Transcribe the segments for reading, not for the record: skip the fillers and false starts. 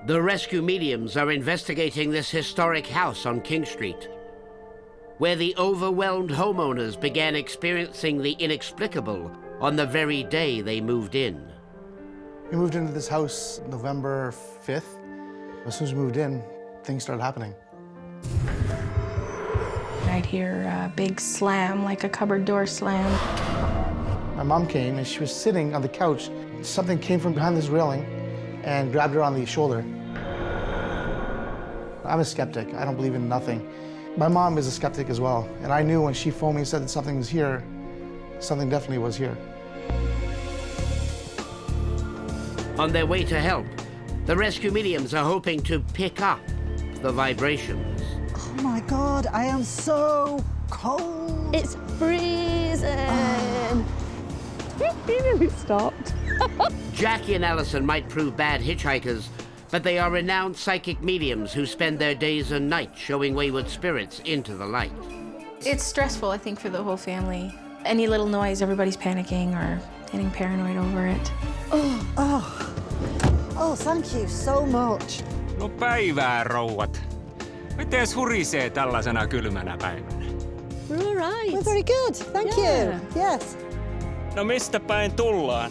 The rescue mediums are investigating this historic house on King Street, where the overwhelmed homeowners began experiencing the inexplicable on the very day they moved in. We moved into this house November 5th. As soon as we moved in, things started happening. I'd hear a big slam, like a cupboard door slam. My mom came and she was sitting on the couch. Something came from behind this railing and grabbed her on the shoulder. I'm a skeptic. I don't believe in nothing. My mom is a skeptic as well, and I knew when she phoned me and said that something was here, something definitely was here. On their way to help, the rescue mediums are hoping to pick up the vibrations. Oh my God, I am so cold. It's freezing. He nearly stopped. Jackie and Alison might prove bad hitchhikers, but they are renowned psychic mediums who spend their days and nights showing wayward spirits into the light. It's stressful, I think, for the whole family. Any little noise, everybody's panicking or getting paranoid over it. Oh, thank you so much. No päivää, rouvat. Mites hurisee tällaisena kylmänä päivänä? We're all right. We're very good, thank you. Yes. No mistä päin tullaan?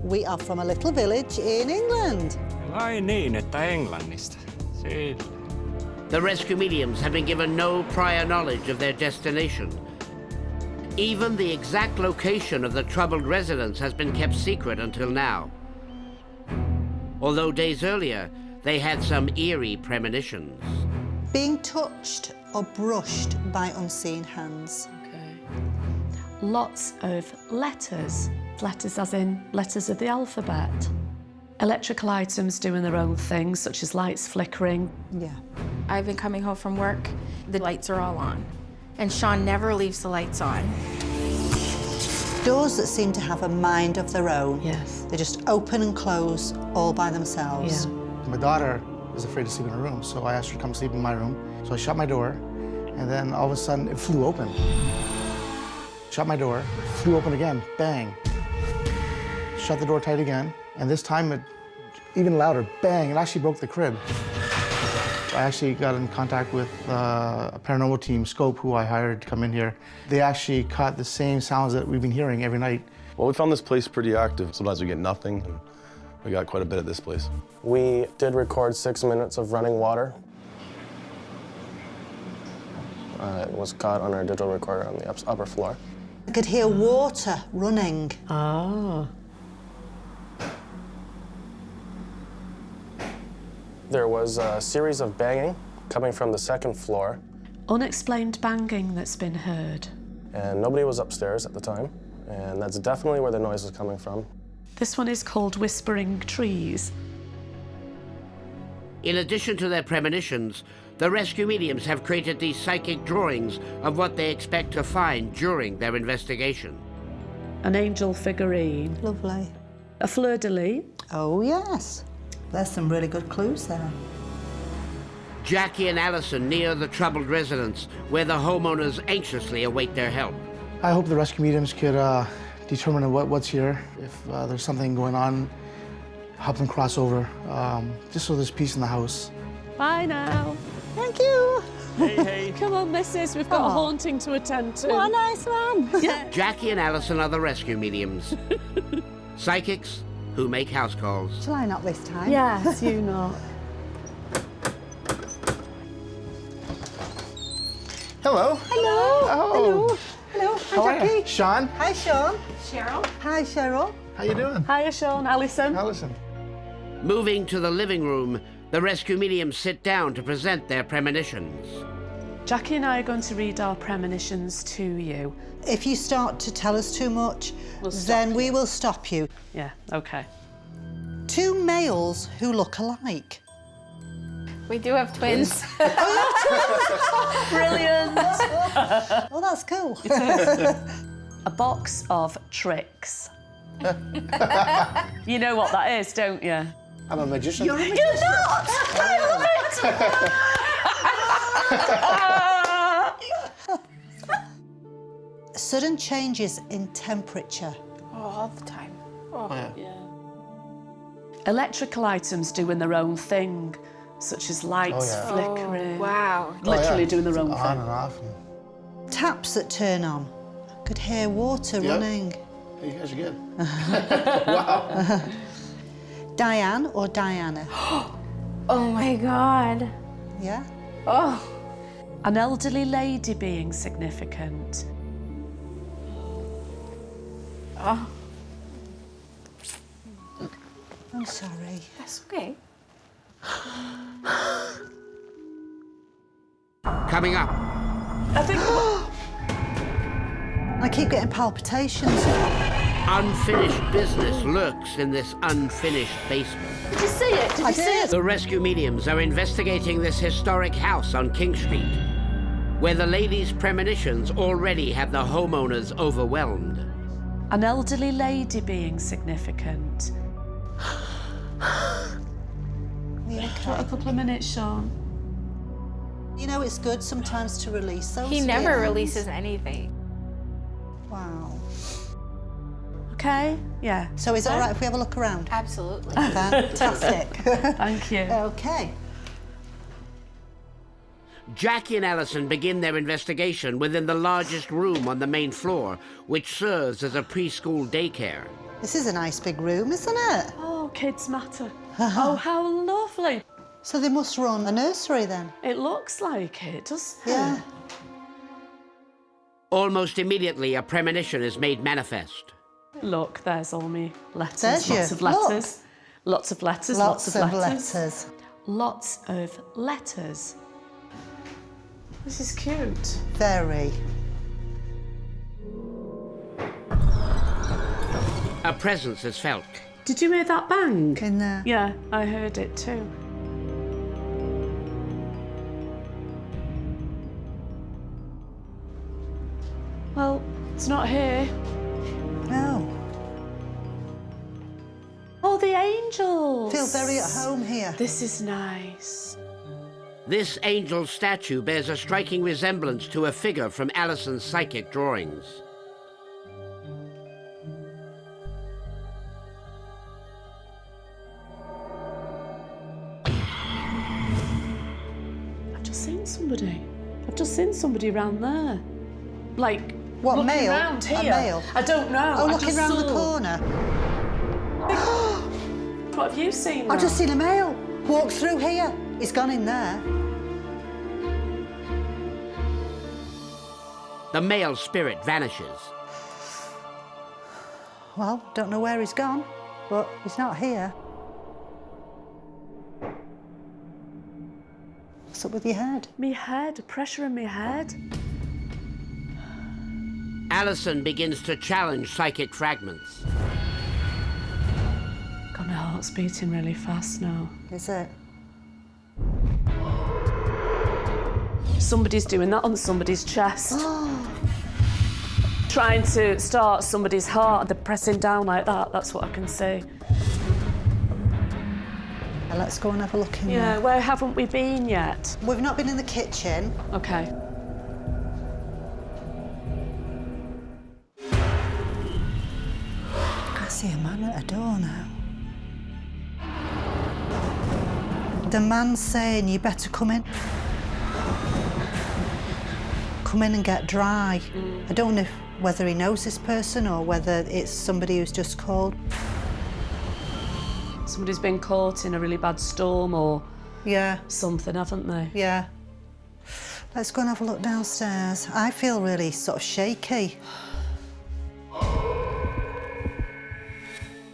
We are from a little village in England. Ai niin, että Englannista. Sillä. The rescue mediums have been given no prior knowledge of their destination. Even the exact location of the troubled residence has been kept secret until now. Although days earlier, they had some eerie premonitions. Being touched or brushed by unseen hands. Lots of letters. Letters as in letters of the alphabet. Electrical items doing their own things, such as lights flickering. Yeah. I've been coming home from work, the lights are all on. And Sean never leaves the lights on. Doors that seem to have a mind of their own. Yes. They just open and close all by themselves. Yeah. My daughter was afraid to sleep in her room, so I asked her to come sleep in my room. So I shut my door, and then all of a sudden it flew open. Shut my door, flew open again, bang. Shut the door tight again, and this time it even louder, bang, it actually broke the crib. I actually got in contact with a paranormal team, Scope, who I hired to come in here. They actually caught the same sounds that we've been hearing every night. Well, we found this place pretty active. Sometimes we get nothing, and we got quite a bit at this place. We did record 6 minutes of running water. It was caught on our digital recorder on the upper floor. I could hear water running. Ah. There was a series of banging coming from the second floor, Unexplained banging that's been heard. and nobody was upstairs at the time, and that's definitely where the noise was coming from. This one is called Whispering Trees. In addition to their premonitions, the rescue mediums have created these psychic drawings of what they expect to find during their investigation. An angel figurine. Lovely. A fleur-de-lis. Oh, yes. There's some really good clues there. Jackie and Alison near the troubled residence, where the homeowners anxiously await their help. I hope the rescue mediums could determine what's here. If there's something going on, help them cross over, just so there's peace in the house. Bye now. Thank you. Hei hei. Come on, missus, we've got a haunting to attend to. What a nice one. Yeah. Jackie and Alison are the rescue mediums. Psychics who make house calls. Shall I knock this time? Yes, you know. Hello. Hello. Oh. Hello. How Hi, are you? Jackie. Sean, Hi, Sean. Cheryl? Hi, Cheryl. how you doing? Hiya, Sean. Alison. Alison. Moving to the living room, the rescue mediums sit down to present their premonitions. Jackie and I are going to read our premonitions to you. If you start to tell us too much, We'll stop then you. we will stop you. Yeah, okay. 2 males who look alike. We do have twins. Brilliant. Oh, that's cool. A box of tricks. You know what that is, don't you? I'm a magician. You're a magician. You're not! I love it! Sudden changes in temperature. Oh, all the time. Oh, yeah. Yeah. Electrical items doing their own thing, such as lights flickering. Wow. Literally doing their own On thing. and off. Taps that turn on. I could hear water running. Hey, you guys are good. Wow. Diane or Diana? Oh my God. Yeah? Oh. An elderly lady being significant. Oh. I'm sorry. That's okay. Coming up, I think. I keep getting palpitations. unfinished business lurks in this unfinished basement. Did you see it? Did you see it? The rescue mediums are investigating this historic house on King Street, where the lady's premonitions already have the homeowners overwhelmed. An elderly lady being significant. Are you A okay? couple of minutes, Sean. You know, it's good sometimes to release those He never feelings. releases anything. Wow. Okay? Yeah. So is it all right if we have a look around? Absolutely. Fantastic. Thank you. Okay. Jackie and Alison begin their investigation within the largest room on the main floor, which serves as a preschool daycare. This is a nice big room, isn't it? Oh, kids matter. Oh, how lovely. So they must run a nursery then? It looks like it, doesn't it? Yeah. Almost immediately, a premonition is made manifest. Look, there's all me letters. There's lots you. of letters. Lots of letters. Lots of letters. letters. Lots of letters. This is cute. Very. A presence is felt. Did you hear that bang? In there. Yeah, I heard it too. Well, it's not here. No. Oh, the angels. Feel very at home here. This is nice. This angel statue bears a striking resemblance to a figure from Alison's psychic drawings. I've just seen somebody. I've just seen somebody around there. Like, What, looking male? round A here. male? I don't know. Oh, I looking just round the saw. corner. What have you seen? I've just Ram? seen a male walk through here. He's gone in there. The male spirit vanishes. Well, don't know where he's gone, but he's not here. What's up with your head? Me head, pressure in me head. Alison begins to challenge psychic fragments. God, my heart's beating really fast now. Is it? Somebody's doing that on somebody's chest. Trying to start somebody's heart. They're pressing down like that. That's what I can see. Well, let's go and have a look in Yeah, there. where haven't we been yet? We've not been in the kitchen. Okay. I see a man at a door now. The man's saying you better come in. Come in and get dry. I don't know whether he knows this person or whether it's somebody who's just called. Somebody's been caught in a really bad storm or Yeah, something, haven't they? yeah. Let's go and have a look downstairs. I feel really sort of shaky.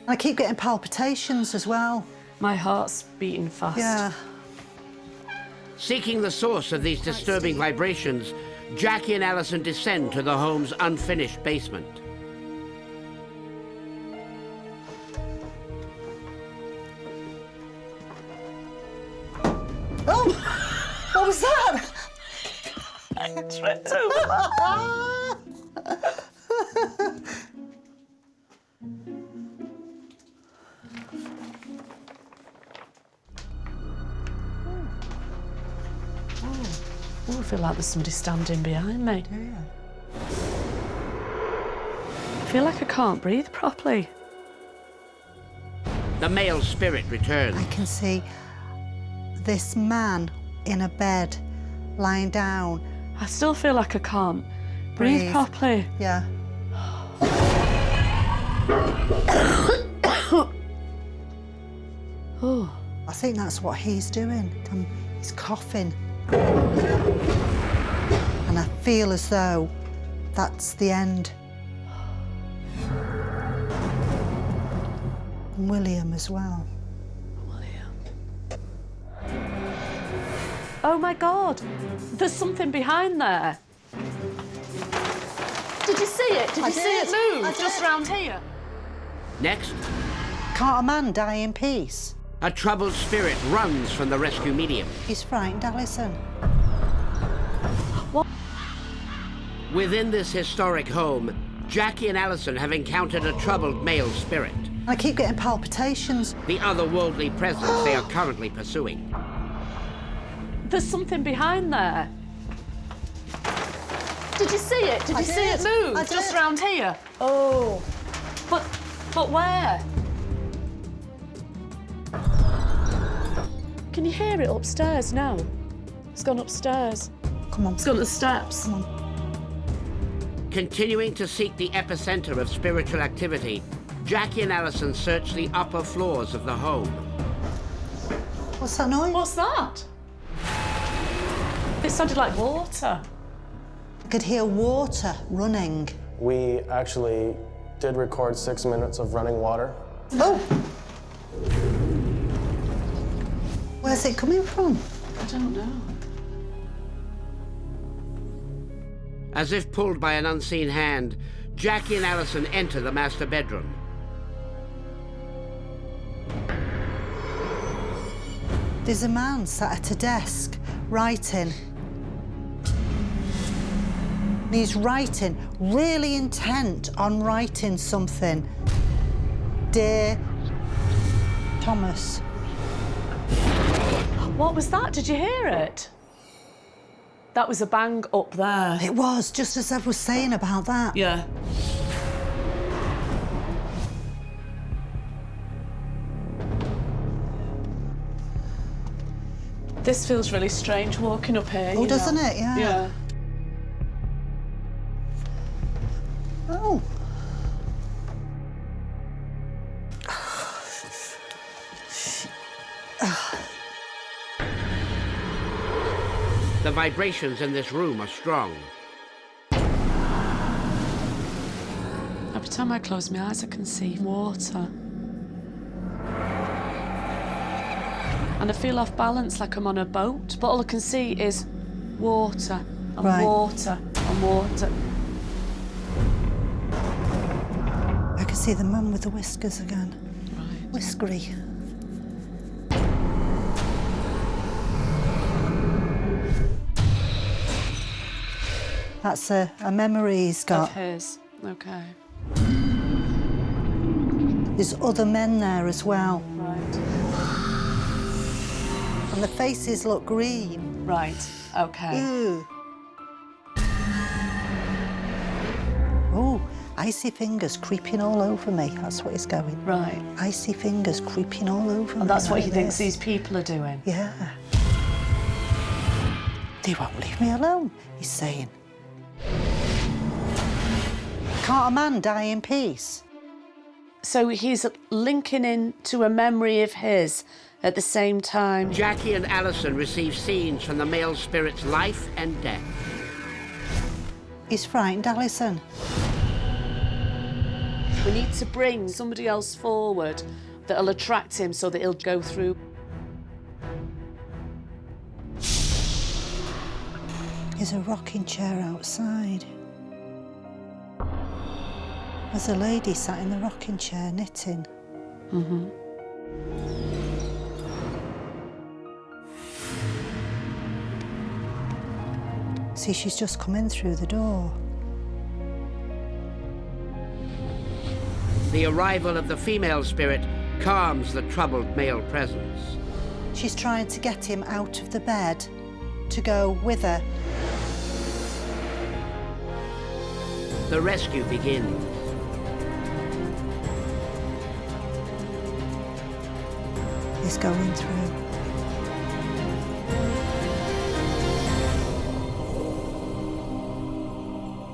I keep getting palpitations as well. My heart's beating fast. Yeah. Seeking the source of these disturbing vibrations, Jackie and Alison descend to the home's unfinished basement. Oh! What was that? I tripped over. Oh, I feel like there's somebody standing behind me. Yeah. I feel like I can't breathe properly. The male spirit returns. I can see this man in a bed, lying down. I still feel like I can't breathe properly. Yeah. Oh. I think that's what he's doing. He's coughing. And I feel as though that's the end. And William as well. Oh my God, there's something behind there. Did you see it? Did you see it move just round here? Next, Can't a man die in peace? a troubled spirit runs from the rescue medium. He's frightened, Alison. What? Within this historic home, Jackie and Alison have encountered a troubled male spirit, I keep getting palpitations. the otherworldly presence they are currently pursuing. There's something behind there. Did you see it? Did you see it move just round here? Oh, but where? Can you hear it upstairs now? It's gone upstairs. Come on. It's gone to the steps. Come on. Continuing to seek the epicenter of spiritual activity, Jackie and Alison search the upper floors of the home. What's that noise? What's that? It sounded like water. I could hear water running. We actually did record 6 minutes of running water. Oh! Where's it coming from? I don't know. As if pulled by an unseen hand, Jackie and Alison enter the master bedroom. There's a man sat at a desk, writing. And he's writing, really intent on writing something. Dear Thomas. What was that? Did you hear it? That was a bang up there. It was, just as I was saying about that. Yeah. This feels really strange walking up here. Oh, doesn't it? Yeah. Yeah. Oh. The vibrations in this room are strong. Every time I close my eyes, I can see water. And I feel off balance, like I'm on a boat, but all I can see is water and water and water. I can see the man with the whiskers again. Right. Whiskery. That's a memory he's got. Of his. Okay. There's other men there as well. Right. And the faces look green. Right. Okay. Ew. Oh, icy fingers creeping all over me. That's what he's going. Right. Icy fingers creeping all over me. And that's what like he thinks this. these people are doing. Yeah. They won't leave me alone, he's saying. Can't a man die in peace? So he's linking in to a memory of his at the same time. Jackie and Alison receive scenes from the male spirit's life and death. He's frightened, Alison. We need to bring somebody else forward that'll attract him so that he'll go through. There's a rocking chair outside. There's a lady sat in the rocking chair knitting. Mm-hmm. See, she's just come in through the door. The arrival of the female spirit calms the troubled male presence. She's trying to get him out of the bed to go with her. The rescue begins. he's going through.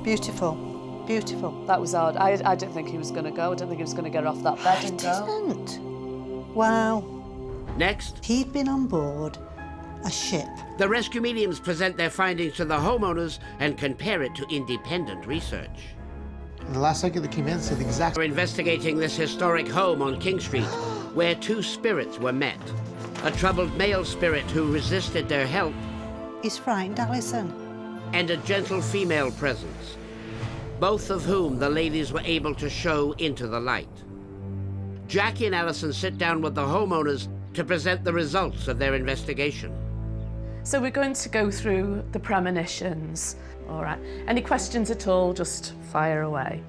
Beautiful, beautiful. That was hard. I didn't think he was going to go. I didn't think he was going to get off that bed and go. Didn't. Wow. Next, He'd been on board a ship. the rescue mediums present their findings to the homeowners and compare it to independent research. And the last psychic that came in said the exact. We're investigating this historic home on King Street, where two spirits were met. A troubled male spirit who resisted their help, He's frightened Alison. and a gentle female presence, both of whom the ladies were able to show into the light. Jackie and Alison sit down with the homeowners to present the results of their investigation. So we're going to go through the premonitions. All right. Any questions at all, just fire away.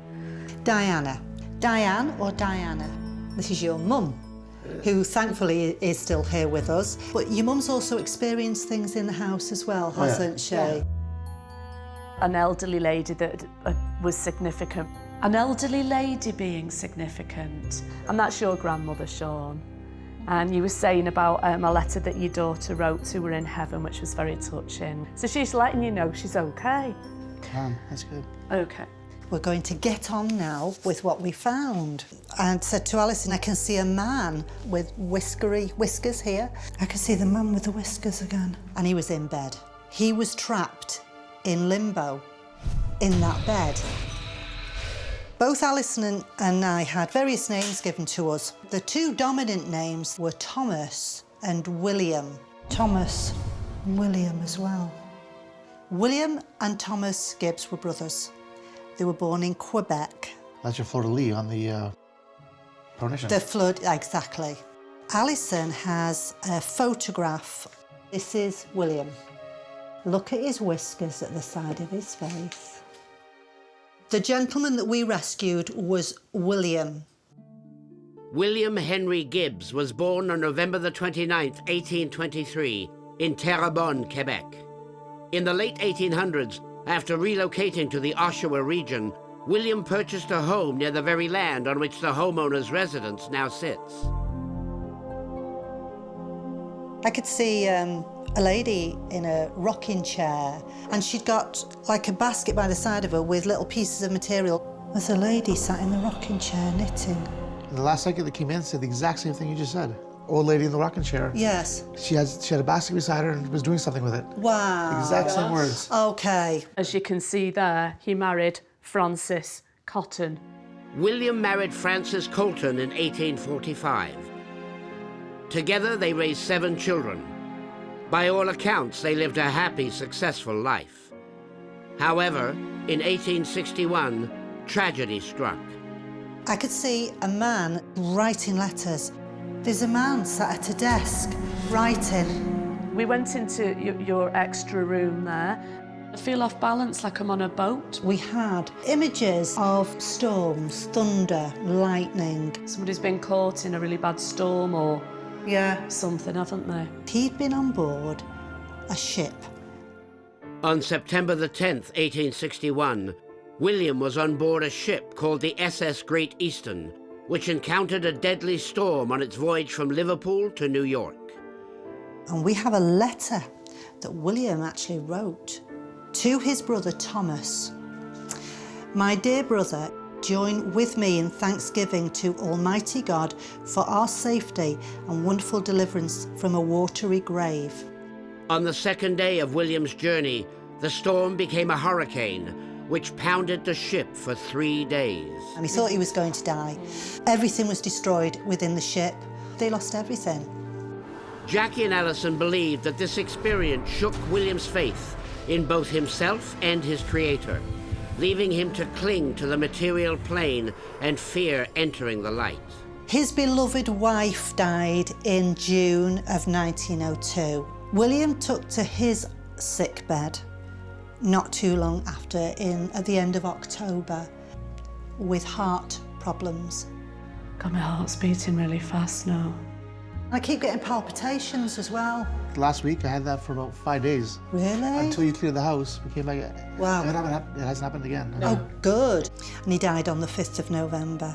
Diana. Diane or Diana? This is your mum, who thankfully is still here with us. But your mum's also experienced things in the house as well, hasn't she? Yeah. An elderly lady that was significant. An elderly lady being significant. And that's your grandmother, Sean. And you were saying about a letter that your daughter wrote to her in heaven, which was very touching. So she's letting you know she's okay. That's good. Okay. We're going to get on now with what we found. And said to Alison, I can see a man with whiskers here. I can see the man with the whiskers again. And he was in bed. He was trapped in limbo in that bed. Both Alison and I had various names given to us. The two dominant names were Thomas and William. Thomas and William as well. William and Thomas Gibbs were brothers. They were born in Quebec. That's your fleur-de-lis on the premonition. The flood, exactly. Alison has a photograph. This is William. Look at his whiskers at the side of his face. The gentleman that we rescued was William. William Henry Gibbs was born on November the 29th, 1823, in Terrebonne, Quebec. In the late 1800s, after relocating to the Oshawa region, William purchased a home near the very land on which the homeowner's residence now sits. I could see a lady in a rocking chair, and she'd got like a basket by the side of her with little pieces of material. There's a lady sat in the rocking chair knitting. And the last psychic that came in said the exact same thing you just said. Old lady in the rocking chair. Yes. She had a basket beside her and was doing something with it. Wow. Exact same words. Okay. As you can see there, he married Frances Cotton. William married Frances Colton in 1845. Together, they raised 7 children. By all accounts, they lived a happy, successful life. However, in 1861, tragedy struck. I could see a man writing letters. There's a man sat at a desk writing. We went into your extra room there. I feel off balance, like I'm on a boat. We had images of storms, thunder, lightning. Somebody's been caught in a really bad storm or something, haven't they? He'd been on board a ship. On September the 10th, 1861, William was on board a ship called the SS Great Eastern, which encountered a deadly storm on its voyage from Liverpool to New York. And we have a letter that William actually wrote to his brother Thomas. My dear brother, join with me in thanksgiving to Almighty God for our safety and wonderful deliverance from a watery grave. On the second day of William's journey, the storm became a hurricane, which pounded the ship for 3 days. And he thought he was going to die. Everything was destroyed within the ship. They lost everything. Jackie and Alison believed that this experience shook William's faith in both himself and his creator, leaving him to cling to the material plane and fear entering the light. His beloved wife died in June of 1902. William took to his sick bed not too long after, at the end of October, with heart problems. God, my heart's beating really fast now. I keep getting palpitations as well. Last week, I had that for about 5 days. Really? Until you cleared the house, we came back. Wow. It hasn't happened again. Oh, good. And he died on the 5th of November.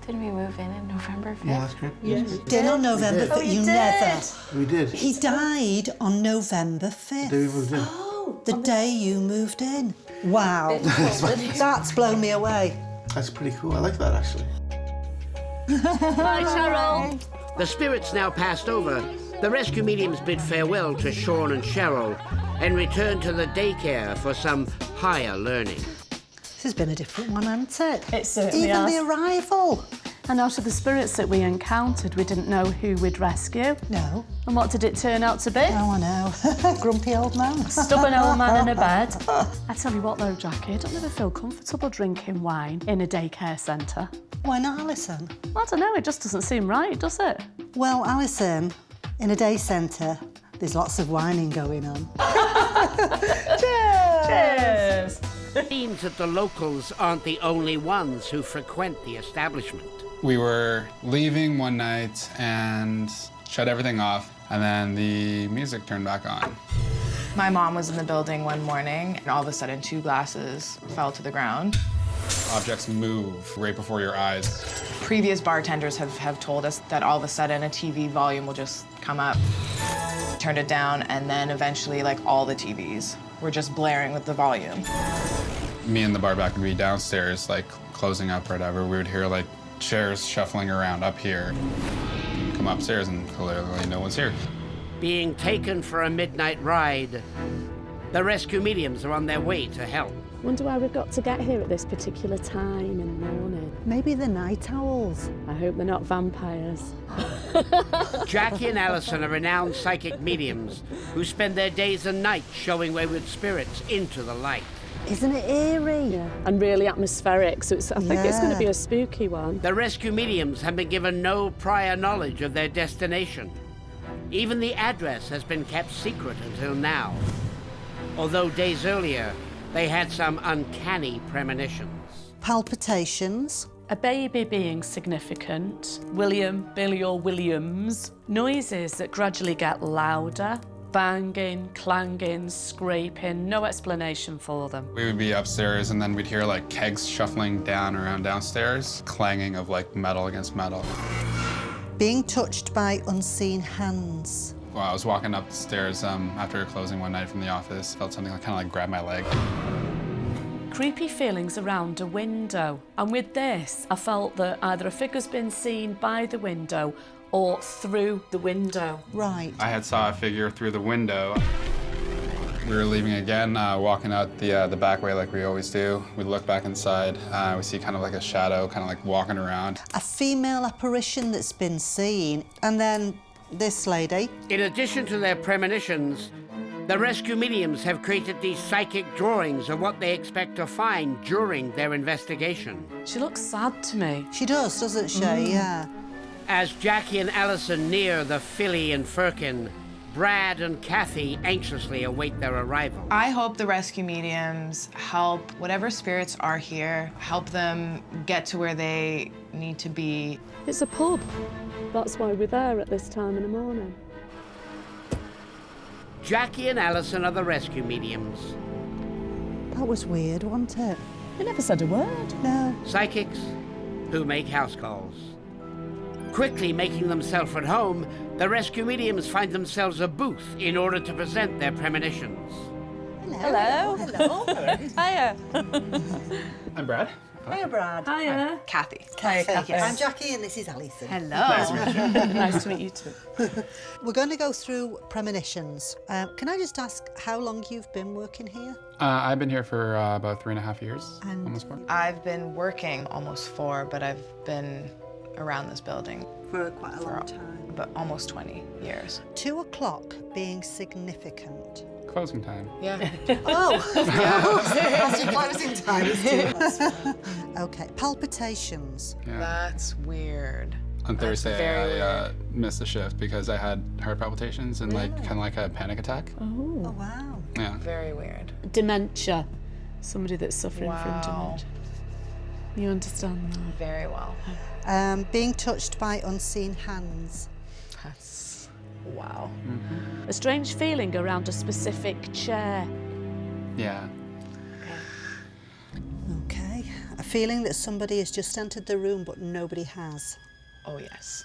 Did we move in November 5th? Yeah, that's correct. Yes. Did on November did. 5th. You never. We did. He died on November 5th. The day we moved in. The day you moved in. Wow. That's blown me away. That's pretty cool. I like that, actually. Bye, Cheryl. The spirits now passed over. The rescue mediums bid farewell to Sean and Cheryl and return to the daycare for some higher learning. This has been a different one, hasn't it? It certainly Even has. the arrival. And out of the spirits that we encountered, we didn't know who we'd rescue. No. And what did it turn out to be? Oh, I know. Grumpy old man. Stubborn old man in a bed. I tell you what though, Jackie, I don't ever feel comfortable drinking wine in a daycare centre. Why not, Alison? I don't know, it just doesn't seem right, does it? Well, Alison, in a day centre, there's lots of whining going on. Cheers! It seems that the locals aren't the only ones who frequent the establishment. We were leaving one night and shut everything off, and then the music turned back on. My mom was in the building one morning, and all of a sudden 2 glasses fell to the ground. Objects move right before your eyes. Previous bartenders have told us that all of a sudden a TV volume will just come up, turned it down, and then eventually like all the TVs were just blaring with the volume. Me and the bar back would be downstairs, like closing up or whatever. We would hear like chairs shuffling around up here. Come upstairs and clearly no one's here. Being taken for a midnight ride, the rescue mediums are on their way to help. Wonder why we've got to get here at this particular time in the morning. Maybe the night owls. I hope they're not vampires. Jackie and Alison are renowned psychic mediums who spend their days and nights showing wayward spirits into the light. Isn't it eerie? Yeah, and really atmospheric, so I think it's going to be Yeah. a spooky one. The rescue mediums have been given no prior knowledge of their destination. Even the address has been kept secret until now. Although days earlier, they had some uncanny premonitions. Palpitations. A baby being significant, William, Billy or Williams, noises that gradually get louder, banging, clanging, scraping, no explanation for them. We would be upstairs and then we'd hear like kegs shuffling down around downstairs, clanging of like metal against metal. Being touched by unseen hands. Well, I was walking up the stairs after closing one night from the office, felt something like, kind of like grab my leg. Creepy feelings around a window. And with this, I felt that either a figure's been seen by the window or through the window. Right. I had saw a figure through the window. We were leaving again, walking out the back way like we always do. We look back inside, we see kind of like a shadow, kind of like walking around. A female apparition that's been seen. And then this lady. In addition to their premonitions, the rescue mediums have created these psychic drawings of what they expect to find during their investigation. She looks sad to me. She does, doesn't she? Yeah. As Jackie and Alison near the Philly and Firkin, Brad and Kathy anxiously await their arrival. I hope the rescue mediums help whatever spirits are here, help them get to where they need to be. It's a pub. That's why we're there at this time in the morning. Jackie and Alison are the rescue mediums. That was weird, wasn't it? They never said a word. No. Psychics who make house calls. Quickly making themselves at home, the rescue mediums find themselves a booth in order to present their premonitions. Hello. Hello. Hiya. I'm Brad. Hiya, Brad. Hiya. Kathy. Kathy. I'm Jackie and this is Alison. Hello. Nice to meet you too. We're going to go through premonitions. Can I just ask how long you've been working here? I've been here for about 3.5 years, And- almost 4. I've been working almost 4, but I've been around this building For quite a long time. but almost 20 years. 2 o'clock being significant. Closing time. Yeah. Oh, that's your closing time. Is 2. Okay, palpitations. Yeah. That's weird. On Thursday, very I missed the shift because I had heart palpitations and like kind of like a panic attack. Oh, wow. Yeah. Very weird. Dementia. Somebody that's suffering from Wow. dementia. You understand that? Very well. Being touched by unseen hands. That's wow. A strange feeling around a specific chair. Yeah. Okay. A feeling that somebody has just entered the room, but nobody has. Oh, yes.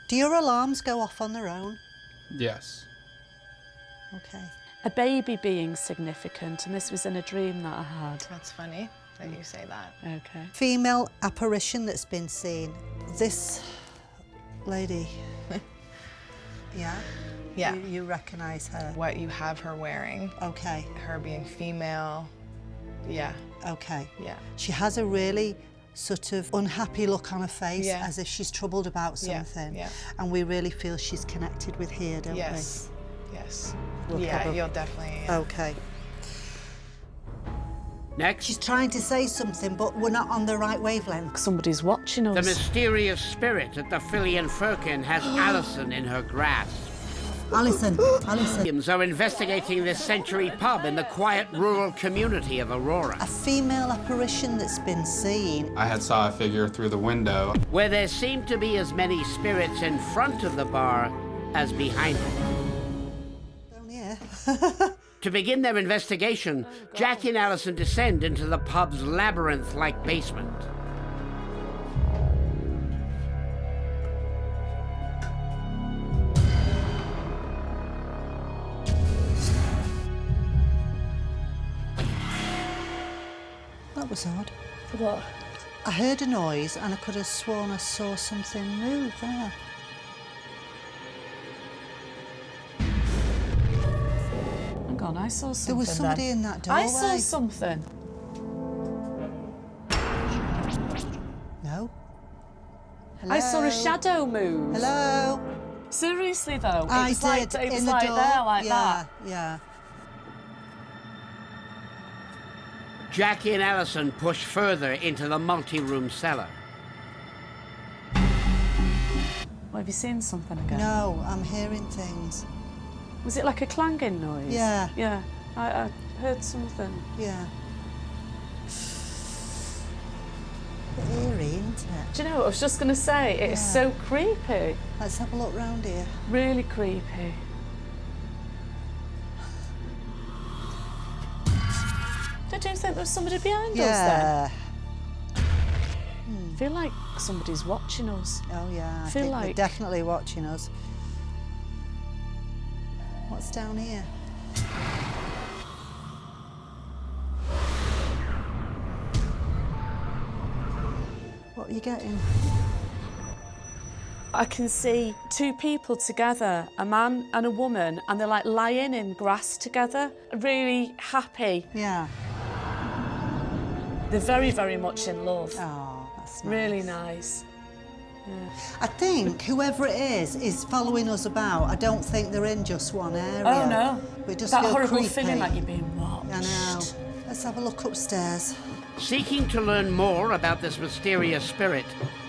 Do your alarms go off on their own? Yes. Okay. A baby being significant, and this was in a dream that I had. That's funny that you say that. Okay. Female apparition that's been seen. This lady. Yeah? Yeah. You recognise her? What you have her wearing. Okay. Her being female. Yeah. Okay. Yeah. She has a really sort of unhappy look on her face, Yeah. as if she's troubled about something. Yeah. And we really feel she's connected with here, don't Yes. Yes. We'll yeah, probably- you'll definitely. we? Okay. Next, She's trying to say something, but we're not on the right wavelength. Somebody's watching us. the mysterious spirit at the Fillion Firkin has Alison in her grasp. Alison, Alison. Williams are investigating this century pub in the quiet rural community of Aurora, A female apparition that's been seen. I had saw a figure through the window. where there seem to be as many spirits in front of the bar as behind it. Down here. To begin their investigation, Jackie and Alison descend into the pub's labyrinth-like basement. That was odd. What? I heard a noise and I could have sworn I saw something move there. Hang on, I saw something. There was somebody then. in that doorway. I saw something. No. I saw Hello? a shadow move. Hello? Seriously though, I it was did, like, it was in the like door. there, like yeah, that. Yeah. Jackie and Alison push further into the multi-room cellar. What, have you seen something again? No, I'm hearing things. Was it like a clanging noise? Yeah. Yeah, I heard something. Yeah. Bit eerie, isn't it? Do you know what I was just going to say? It's Yeah. so creepy. Let's have a look round here. Really creepy. Don't you think there was somebody behind us Yeah. then? I feel like somebody's watching us. Oh yeah, I Feel think they're like- definitely watching us. What's down here? What are you getting? I can see two people together, a man and a woman, and they're like lying in grass together, really happy. Yeah. They're very, very much in love. Oh, that's nice. Really nice. Yeah. I think whoever it is following us about. I don't think they're in just one area. Oh no. We just that feel horrible creepy. feeling like you're being watched. I know. Let's have a look upstairs. Seeking to learn more about this mysterious spirit,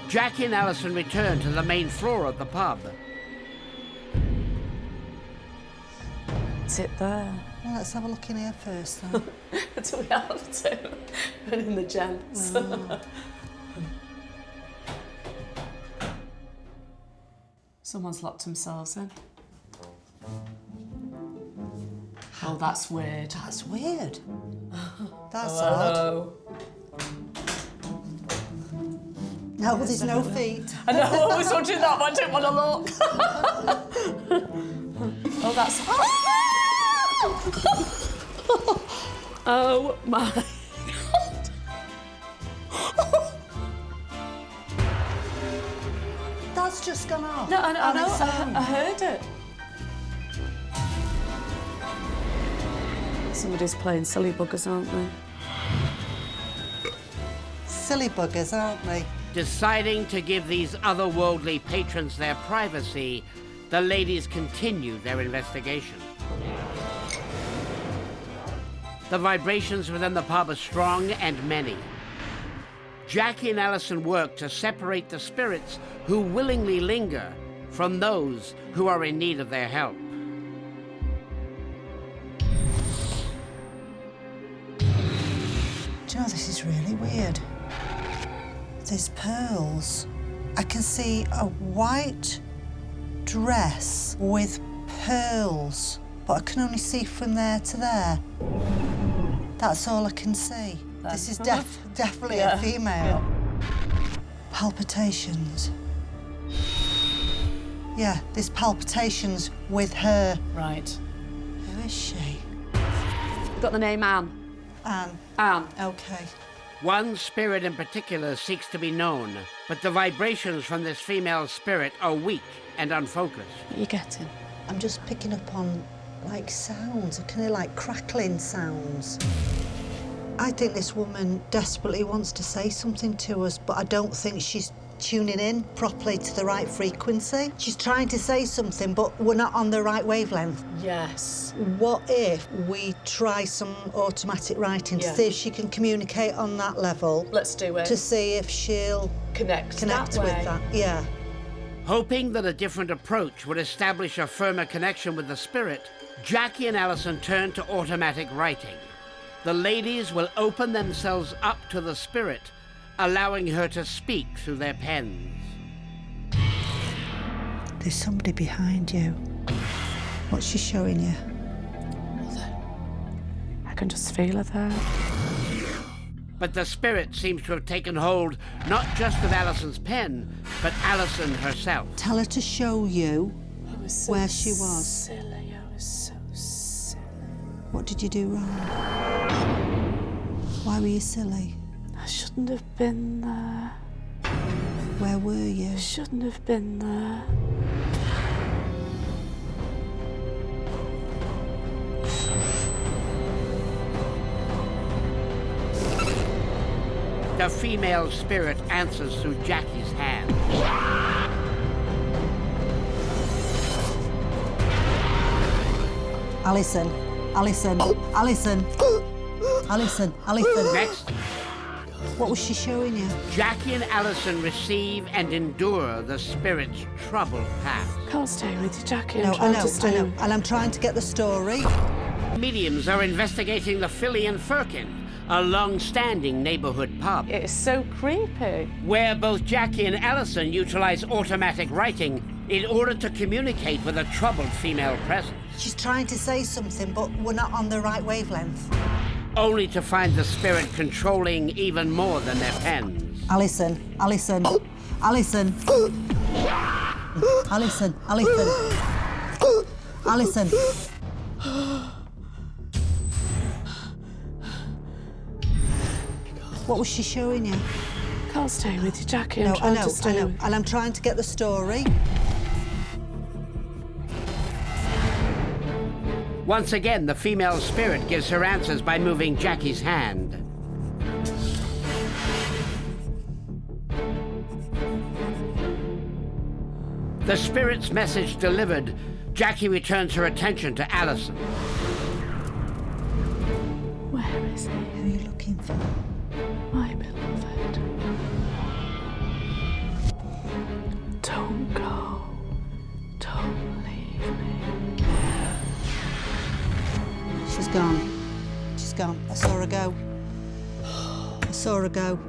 Jackie and Alison return to the main floor of the pub. Sit there. Well, let's have a look in here first, then. Do we have to? Put in the gents. Oh. Someone's locked themselves in. Oh, that's weird. That's weird. That's odd. Hello. No, there's no feet. I know, I was wondering that, but I didn't want to look. Oh, that's... Oh, my God. That's just gone off. No, I on know, its own. I heard it. Somebody's playing silly buggers, aren't they? Silly buggers, aren't they? Deciding to give these otherworldly patrons their privacy, the ladies continue their investigation. The vibrations within the pub are strong and many. Jackie and Alison work to separate the spirits who willingly linger from those who are in need of their help. Do you know, this is really weird. There's pearls. I can see a white dress with pearls, but I can only see from there to there. That's all I can see. then. This is definitely a female. Palpitations. Yeah, there's palpitations with her. Right. Who is she? We've got the name Anne. Anne. Anne. Okay. One spirit in particular seeks to be known, but the vibrations from this female spirit are weak and unfocused. What are you getting? I'm just picking up on, like, sounds, kind of like crackling sounds. I think this woman desperately wants to say something to us, but I don't think she's tuning in properly to the right frequency. She's trying to say something, but we're not on the right wavelength. Yes. What if we try some automatic writing to see if she can communicate on that level? Let's do it. To see if she'll Connect with that. Yeah. Hoping that a different approach would establish a firmer connection with the spirit, Jackie and Alison turn to automatic writing. The ladies will open themselves up to the spirit, allowing her to speak through their pens. There's somebody behind you. What's she showing you? I can just feel her there. But the spirit seems to have taken hold not just of Alison's pen, but Alison herself. Tell her to show you where she was. Silly, I was so silly. What did you do wrong? Why were you silly? I shouldn't have been there. Where were you? I shouldn't have been there. The female spirit answers through Jackie's hand. Alison, Alison, Alison, Alison, Alison. Next, What was she showing you? Jackie and Alison receive and endure the spirit's troubled past. Can't stay with you, Jackie. No, I know, to and I'm trying to get the story. Mediums are investigating the Filly and Firkin, a long-standing neighborhood pub, It is so creepy. where both Jackie and Alison utilize automatic writing in order to communicate with a troubled female presence, She's trying to say something, but we're not on the right wavelength. only to find the spirit controlling even more than their pens. Alison, Alison, Alison, Alison, Alison, Alison. What was she showing you? Can't stay with you, Jackie. No, I know, I know. and I'm trying to get the story. Once again, the female spirit gives her answers by moving Jackie's hand. The spirit's message delivered, Jackie returns her attention to Alison. Where is he? Who are you looking for? My beloved. Don't go. Don't leave me. She's gone. She's gone. I saw her go. I saw her go.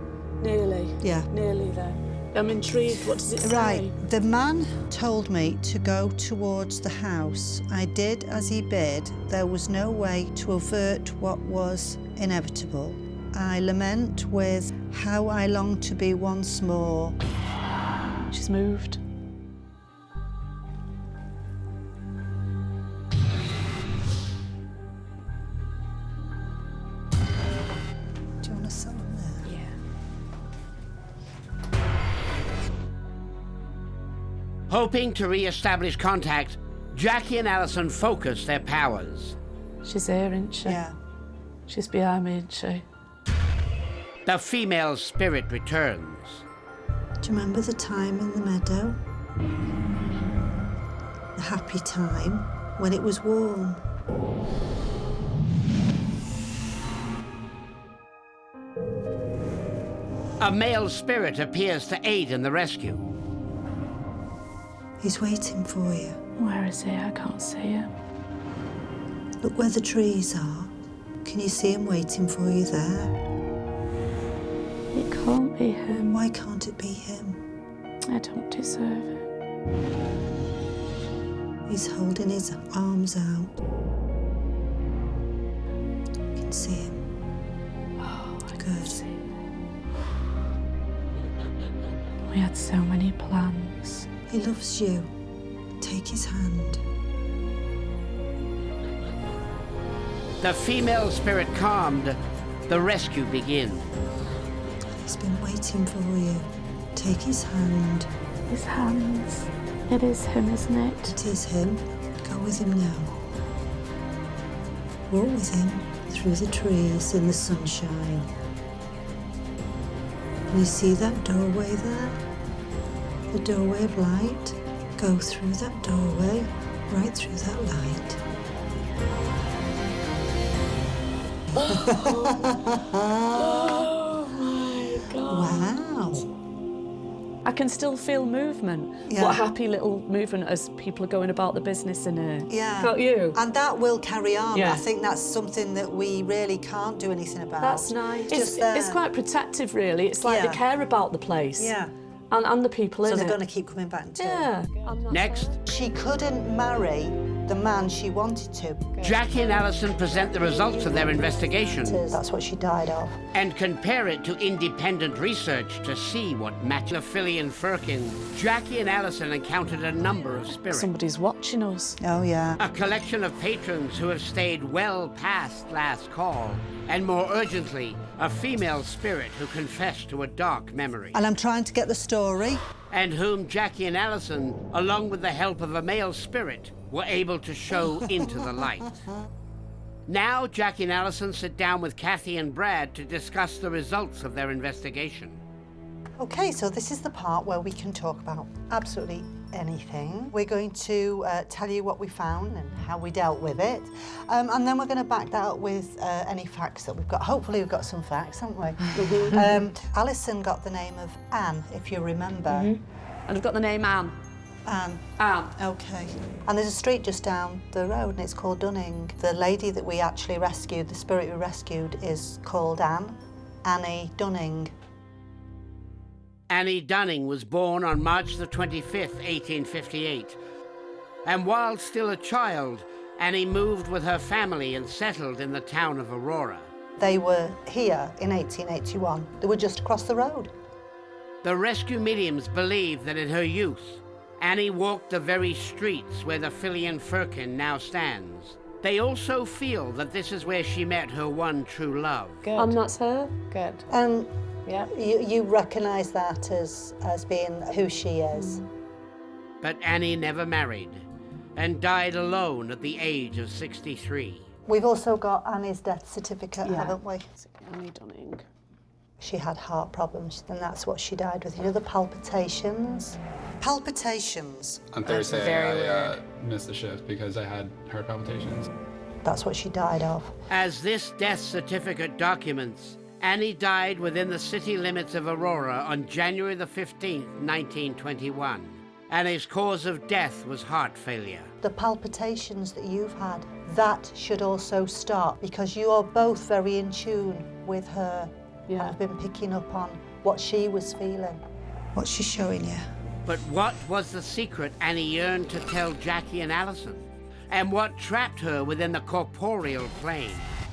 Nearly. Yeah. Nearly there. I'm intrigued. What does it say? Right. The man told me to go towards the house. I did as he bid. There was no way to avert what was inevitable. I lament with how I long to be once more. She's moved. Do you want to sell them there? Yeah. Hoping to re-establish contact, Jackie and Alison focus their powers. She's here, isn't she? Yeah. She's behind me, isn't she? The female spirit returns. Do you remember the time in the meadow? The happy time when it was warm. A male spirit appears to aid in the rescue. He's waiting for you. Where is he? I can't see him. Look where the trees are. Can you see him waiting for you there? It can't be him. Why can't it be him? I don't deserve it. He's holding his arms out. You can see him. Oh, I Good. can We had so many plans. He loves you. Take his hand. The female spirit calmed, the rescue begins. He's been waiting for you. Take his hand. His hands. It is him, isn't it? It is him. Go with him now. Walk with him through the trees in the sunshine. Can you see that doorway there? The doorway of light. Go through that doorway, right through that light. Oh my God. Wow. I can still feel movement. Yeah. What a happy little movement as people are going about the business in here. Yeah. Can't you? And that will carry on. Yeah. I think that's something that we really can't do anything about. That's nice. Just It's quite protective, really. It's like Yeah. they care about the place. Yeah. And the people So in they're it. going to keep coming back to it. Yeah. Next, She couldn't marry the man she wanted to. Jackie and Alison present the results of their investigation That's what she died of. and compare it to independent research to see what matched the Fillion Firkin. Jackie and Alison encountered a number of spirits. Somebody's watching us. Oh, yeah. A collection of patrons who have stayed well past last call, and more urgently, a female spirit who confessed to a dark memory, And I'm trying to get the story. and whom Jackie and Alison, along with the help of a male spirit, were able to show into the light. Now, Jackie and Alison sit down with Kathy and Brad to discuss the results of their investigation. Okay, so this is the part where we can talk about absolutely anything. We're going to tell you what we found and how we dealt with it. And then we're going to back that up with any facts that we've got. Hopefully we've got some facts, haven't we? Alison got the name of Anne, if you remember. And I've got the name Anne. Anne. Anne. Okay. And there's a street just down the road and it's called Dunning. The lady that we actually rescued, the spirit we rescued, is called Anne. Annie Dunning. Annie Dunning was born on March the 25th, 1858. And while still a child, Annie moved with her family and settled in the town of Aurora. They were here in 1881. They were just across the road. The rescue mediums believe that in her youth, Annie walked the very streets where the Fillion Firkin now stands. They also feel that this is where she met her one true love. Good. And that's her. Good. And Yeah. you recognise that as being who she is. But Annie never married and died alone at the age of 63. We've also got Annie's death certificate, Yeah. haven't we? Annie Dunning. She had heart problems, and that's what she died with. You know, the palpitations? Palpitations. On Thursday, very I missed the shift because I had heart palpitations. That's what she died of. As this death certificate documents, Annie died within the city limits of Aurora on January the 15th, 1921. Annie's cause of death was heart failure. The palpitations that you've had, that should also stop, because you are both very in tune with her. Yeah. I've been picking up on what she was feeling. What's she showing you? But what was the secret Annie yearned to tell Jackie and Alison? And what trapped her within the corporeal plane?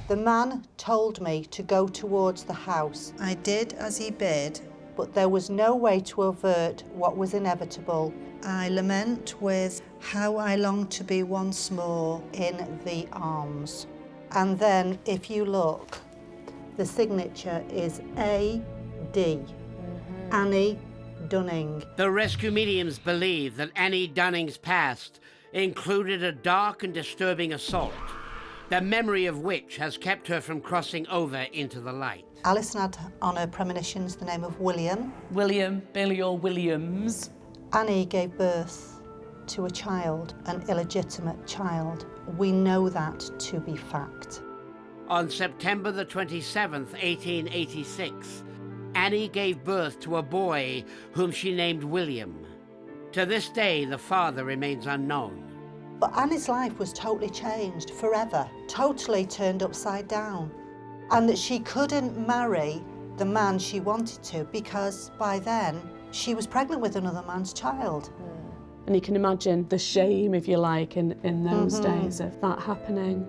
The man told me to go towards the house. I did as he bid, but there was no way to avert what was inevitable. I lament with how I long to be once more in the arms. And then, if you look, the signature is A.D. Annie Dunning. The rescue mediums believe that Annie Dunning's past included a dark and disturbing assault, the memory of which has kept her from crossing over into the light. Alison had on her premonitions the name of William. William, Billy or Williams. Annie gave birth to a child, an illegitimate child. We know that to be fact. On September the 27th, 1886, Annie gave birth to a boy whom she named William. To this day, the father remains unknown. But Annie's life was totally changed forever, totally turned upside down. And that she couldn't marry the man she wanted to because by then she was pregnant with another man's child. And you can imagine the shame, if you like, in those days of that happening.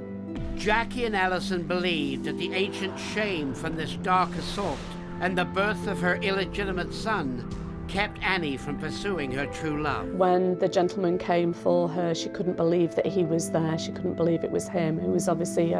Jackie and Alison believed that the ancient shame from this dark assault and the birth of her illegitimate son kept Annie from pursuing her true love. When the gentleman came for her, she couldn't believe that he was there. She couldn't believe it was him, who was obviously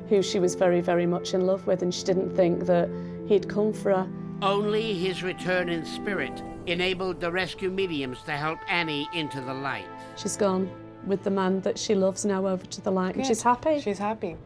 who she was very, very much in love with, and she didn't think that he'd come for her. Only his return in spirit enabled the rescue mediums to help Annie into the light. She's gone with the man that she loves now over to the light, and she's happy. She's happy.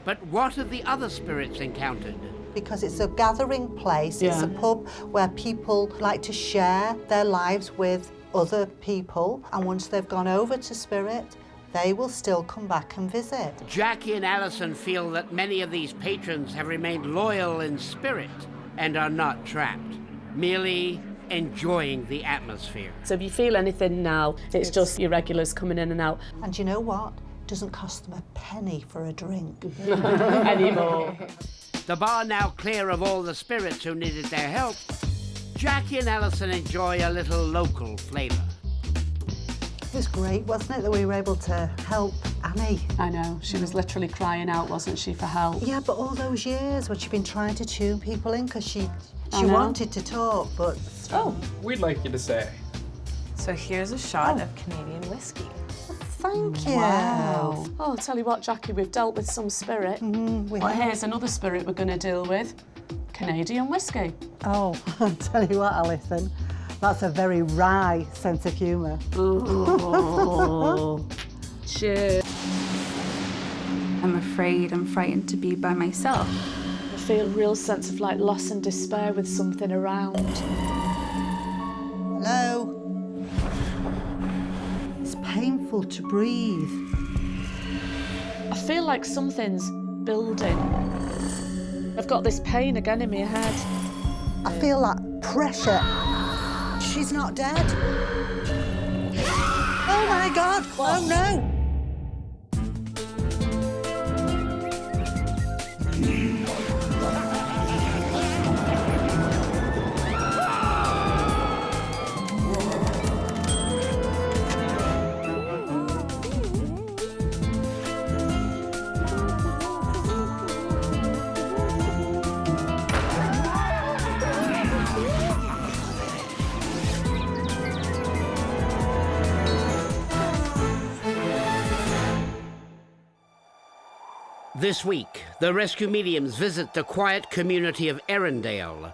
But what have the other spirits encountered? Because it's a gathering place, it's Yeah. a pub where people like to share their lives with other people, and once they've gone over to spirit, they will still come back and visit. Jackie and Alison feel that many of these patrons have remained loyal in spirit and are not trapped, merely enjoying the atmosphere. So if you feel anything now, it's just your regulars coming in and out. And you know what? It doesn't cost them a penny for a drink. Anymore. The bar now clear of all the spirits who needed their help, Jackie and Alison enjoy a little local flavour. It was great, wasn't it, that we were able to help Annie? I know, she was literally crying out, wasn't she, for help? Yeah, but all those years when she'd been trying to tune people in because she I know. wanted to talk, but... Oh, We'd like you to say. So here's a shot of Canadian whiskey. Thank you. wow. Oh, I'll tell you what, Jackie, we've dealt with some spirit. We Well, have. here's another spirit we're going to deal with. Canadian whiskey. Oh, I'll tell you what, Alison, that's a very wry sense of humour. Oh. Cheers. I'm afraid, I'm frightened to be by myself. I feel a real sense of like loss and despair with something around. Hello? It's painful to breathe. I feel like something's building. I've got this pain again in my head. I feel that pressure. She's not dead. Oh my God! Oh no! This week, the rescue mediums visit the quiet community of Arendale,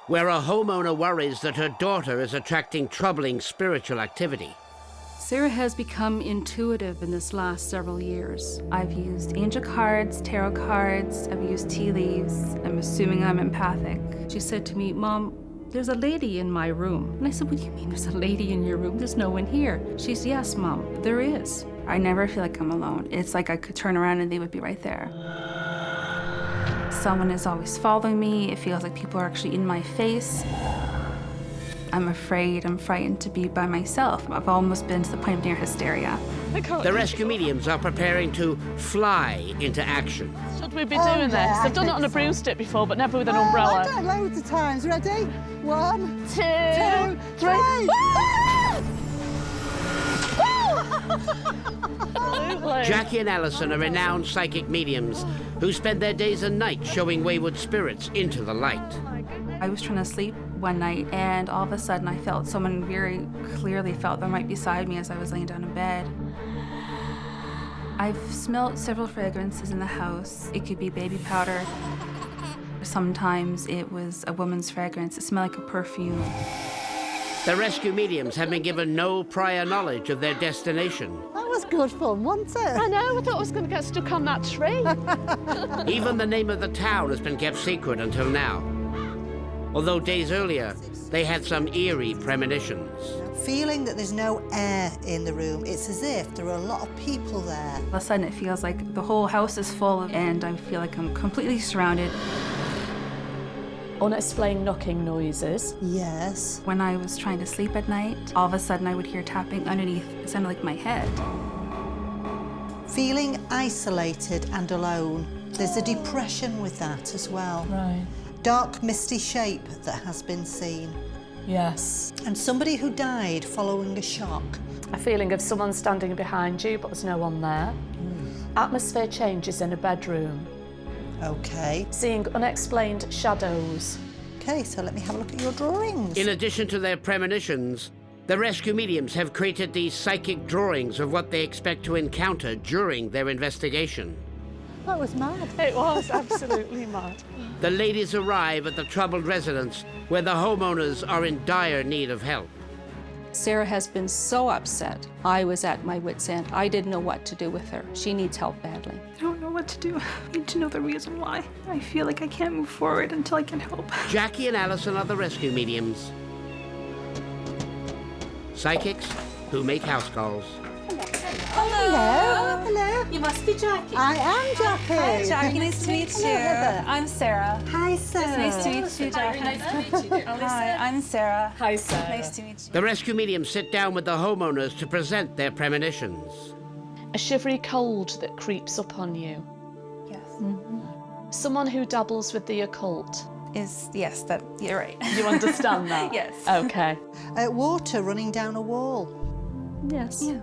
where a homeowner worries that her daughter is attracting troubling spiritual activity. Sarah has become intuitive in this last several years. I've used angel cards, tarot cards, I've used tea leaves. I'm assuming I'm empathic. She said to me, "Mom, there's a lady in my room." And I said, "What do you mean there's a lady in your room? There's no one here." She said, "Yes, Mom, there is." I never feel like I'm alone. It's like I could turn around and they would be right there. Someone is always following me. It feels like people are actually in my face. I'm afraid, I'm frightened to be by myself. I've almost been to the point of near hysteria. The rescue mediums are preparing to fly into action. Should we be doing this? I've done it on a broomstick before, but never with an umbrella. I've done it loads of times. Ready? 1, 2, 3. Absolutely. Jackie and Alison are renowned psychic mediums who spend their days and nights showing wayward spirits into the light. I was trying to sleep one night and all of a sudden I felt someone very clearly felt them right beside me as I was laying down in bed. I've smelled several fragrances in the house. It could be baby powder. Sometimes it was a woman's fragrance. It smelled like a perfume. The rescue mediums have been given no prior knowledge of their destination. That was good fun, wasn't it? I know, I thought I was going to get stuck on that tree. Even the name of the town has been kept secret until now. Although days earlier, they had some eerie premonitions. Feeling that there's no air in the room, it's as if there are a lot of people there. All of a sudden it feels like the whole house is full and I feel like I'm completely surrounded. Unexplained knocking noises. Yes. When I was trying to sleep at night, all of a sudden I would hear tapping underneath. It sounded like my head. Feeling isolated and alone. There's a depression with that as well. Right. Dark, misty shape that has been seen. Yes. And somebody who died following a shock. A feeling of someone standing behind you, but there's no one there. Atmosphere changes in a bedroom. Okay. Seeing unexplained shadows. Okay, so let me have a look at your drawings. In addition to their premonitions, the rescue mediums have created these psychic drawings of what they expect to encounter during their investigation. That was mad. It was absolutely mad. The ladies arrive at the troubled residence where the homeowners are in dire need of help. Sarah has been so upset. I was at my wit's end. I didn't know what to do with her. She needs help badly. I don't know what to do. I need to know the reason why. I feel like I can't move forward until I can help. Jackie and Allison are the rescue mediums. Psychics who make house calls. Hello. Hello. You must be Jackie. I am Jackie. Hi, Jackie. Nice to meet you. Hello, Heather. I'm Sarah. Hi, Sarah. Nice to meet you, Jackie. Nice to meet you, dear. Hi, I'm Sarah. Hi, Sarah. Nice to meet you. The rescue mediums sit down with the homeowners to present their premonitions. A shivery cold that creeps up on you. Yes. Someone who dabbles with the occult. Yes, that you're right. You understand that? Yes. Okay. Water running down a wall. Yes. Yeah.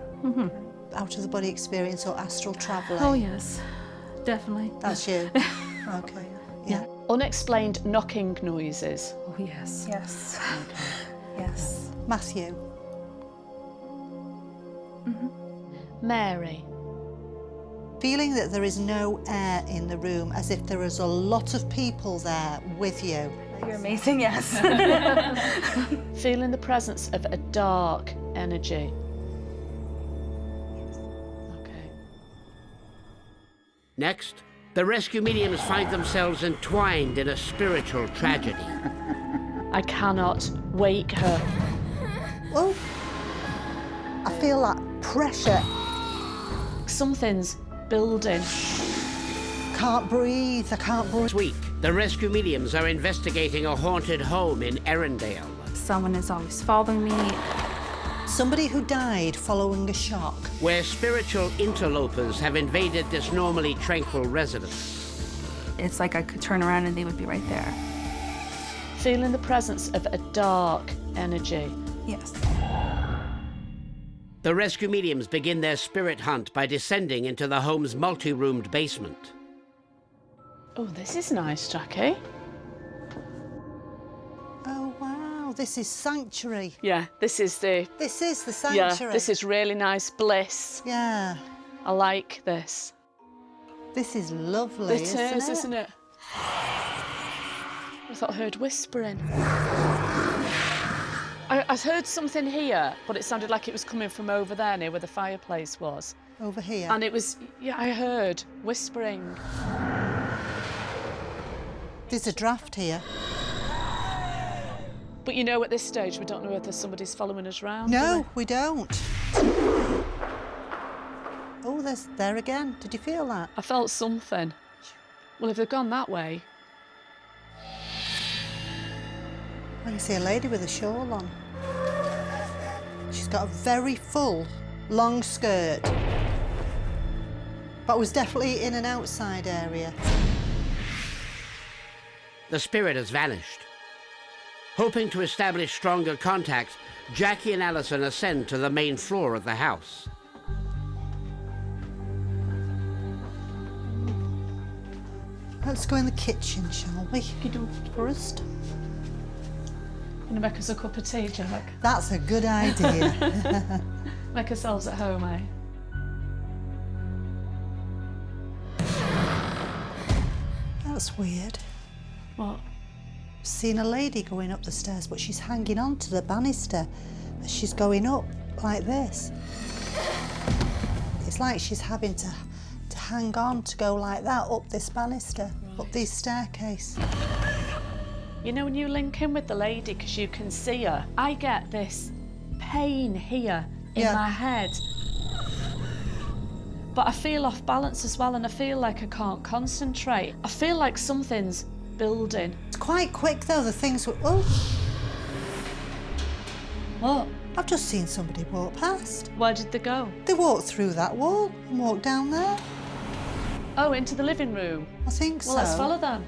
Out of the body experience or astral traveling. Oh, yes. Definitely. That's you. Okay. Yeah. Unexplained knocking noises. Oh, yes. Yes. Yes. Matthew. Mary. Feeling that there is no air in the room, as if there is a lot of people there with you. You're amazing, yes. Feeling the presence of a dark energy. Okay. Next, the rescue mediums find themselves entwined in a spiritual tragedy. I cannot wake her. Oh, I feel that pressure. Something's building. Can't breathe, I can't breathe. This week, the rescue mediums are investigating a haunted home in Arendale. Someone is always following me. Somebody who died following a shock. Where spiritual interlopers have invaded this normally tranquil residence. It's like I could turn around and they would be right there. Feeling the presence of a dark energy. Yes. The rescue mediums begin their spirit hunt by descending into the home's multi-roomed basement. Oh, this is nice, Jackie. Oh, wow, this is sanctuary. Yeah, this is the sanctuary. Yeah, this is really nice bliss. Yeah. I like this. This is lovely, It is, isn't it? I thought I heard whispering. I heard something here, but it sounded like it was coming from over there near where the fireplace was. Over here? And it was, yeah, I heard whispering. There's a draft here. But you know, at this stage, we don't know whether somebody's following us round. No, we don't. Oh, there's there again. Did you feel that? I felt something. Well, if they've gone that way. I can see a lady with a shawl on. She's got a very full, long skirt. But was definitely in an outside area. The spirit has vanished. Hoping to establish stronger contact, Jackie and Allison ascend to the main floor of the house. Let's go in the kitchen, shall we? First. Gonna make us a cup of tea, Jack. That's a good idea. Make ourselves at home, eh? That's weird. What? I've seen a lady going up the stairs, but she's hanging on to the banister as she's going up like this. It's like she's having to hang on to go like that up this banister, up this staircase. You know, when you link in with the lady because you can see her, I get this pain here in my head. But I feel off balance as well, and I feel like I can't concentrate. I feel like something's building. It's quite quick though, the things were, oh. What? I've just seen somebody walk past. Where did they go? They walked through that wall and walked down there. Oh, into the living room? I think so. Well, let's follow them.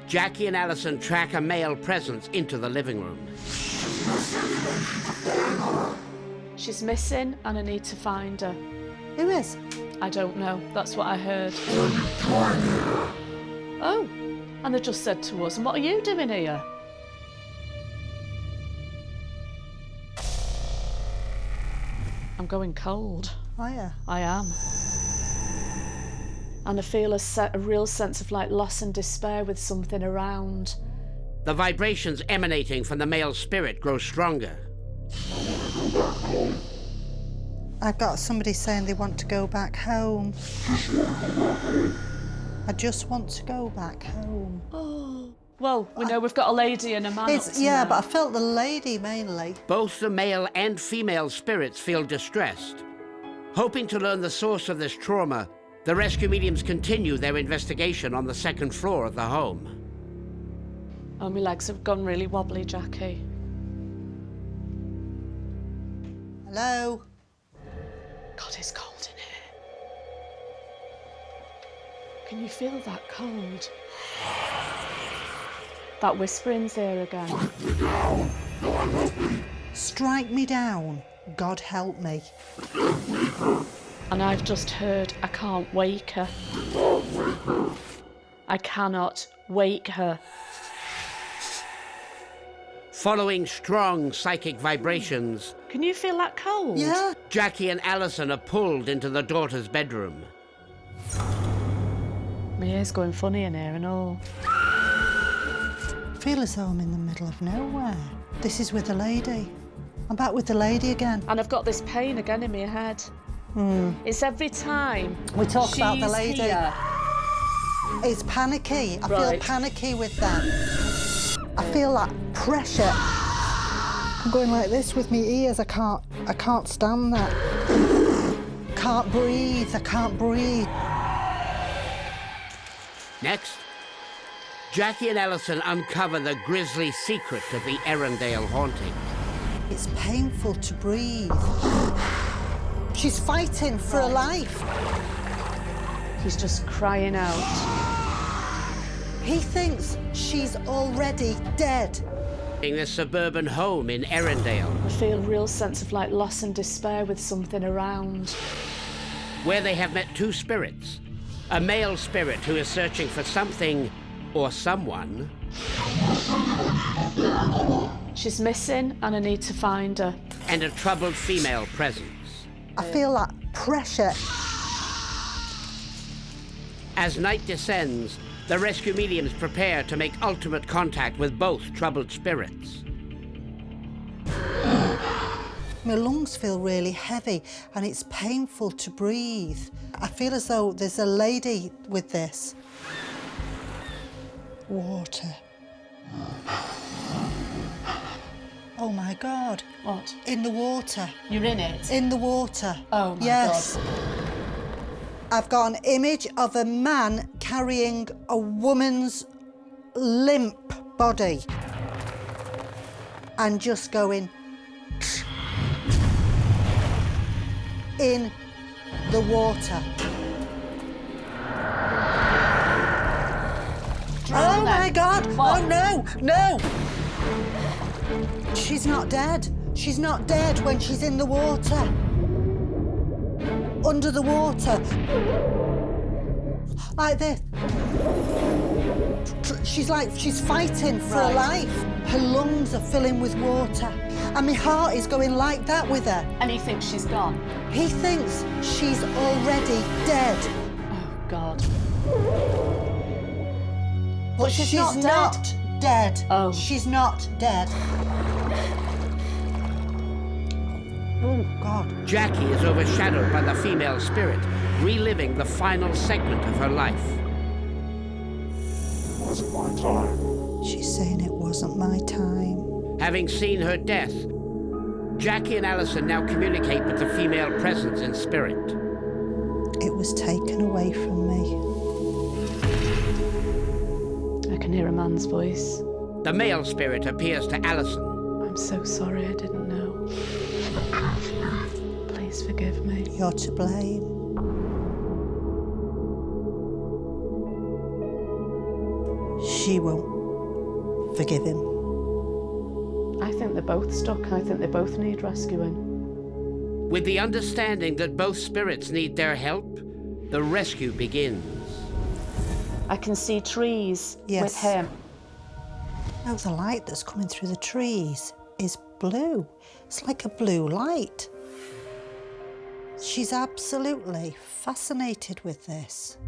Jackie and Allison track a male presence into the living room. She's missing and I need to find her. Who is? I don't know. That's what I heard. Oh, and they just said to us, and what are you doing here? going cold. Oh, yeah. I am. And I feel a real sense of like loss and despair with something around. The vibrations emanating from the male spirit grow stronger. I've got somebody saying they want to go back home. I just want to go back home. Oh. Well, we know we've got a lady and a man. Yeah, but I felt the lady mainly. Both the male and female spirits feel distressed. Hoping to learn the source of this trauma, the rescue mediums continue their investigation on the second floor of the home. Oh, my legs have gone really wobbly, Jackie. Hello? God, it's cold in here. Can you feel that cold? That whispering's there again. Strike me down. God help me. And I've just heard I can't wake her. I cannot wake her. Following strong psychic vibrations, Can you feel that cold? Yeah. Jackie and Alison are pulled into the daughter's bedroom. My ear's going funny in here and all. I feel as though I'm in the middle of nowhere. This is with the lady. I'm back with the lady again. And I've got this pain again in my head. It's every time We talk about the she's lady. here. It's panicky. I feel Right. panicky with them. I feel that pressure. I'm going like this with my ears. I can't stand that. Can't breathe. I can't breathe. Next, Jackie and Alison uncover the grisly secret of the Arendale haunting. It's painful to breathe. She's fighting for her life. He's just crying out. He thinks she's already dead. In this suburban home in Arendale, I feel a real sense of like loss and despair with something around. where they have met two spirits. A male spirit who is searching for something or someone. She's missing and I need to find her. And a troubled female presence. I feel that pressure. As night descends, the rescue mediums prepare to make ultimate contact with both troubled spirits. My lungs feel really heavy and it's painful to breathe. I feel as though there's a lady with this. Water. Oh my God. What? In the water. You're in it? In the water. Oh my yes. God. I've got an image of a man carrying a woman's limp body and just going in the water. Oh my God! What? Oh no, no! She's not dead. She's not dead when she's in the water. Under the water. Like this. She's fighting for her life. Her lungs are filling with water. And my heart is going like that with her. And he thinks she's gone? He thinks she's already dead. Oh, God. But she's not dead. Oh. She's not dead. Oh, God. Jackie is overshadowed by the female spirit, reliving the final segment of her life. It wasn't my time. She's saying it wasn't my time. Having seen her death, Jackie and Alison now communicate with the female presence in spirit. It was taken away from me. I can hear a man's voice. The male spirit appears to Alison. I'm so sorry, I didn't know. Please forgive me. You're to blame. She won't forgive him. I think they're both stuck. I think they both need rescuing. With the understanding that both spirits need their help, the rescue begins. I can see trees Yes. with him. No, the light that's coming through the trees is blue. It's like a blue light. She's absolutely fascinated with this.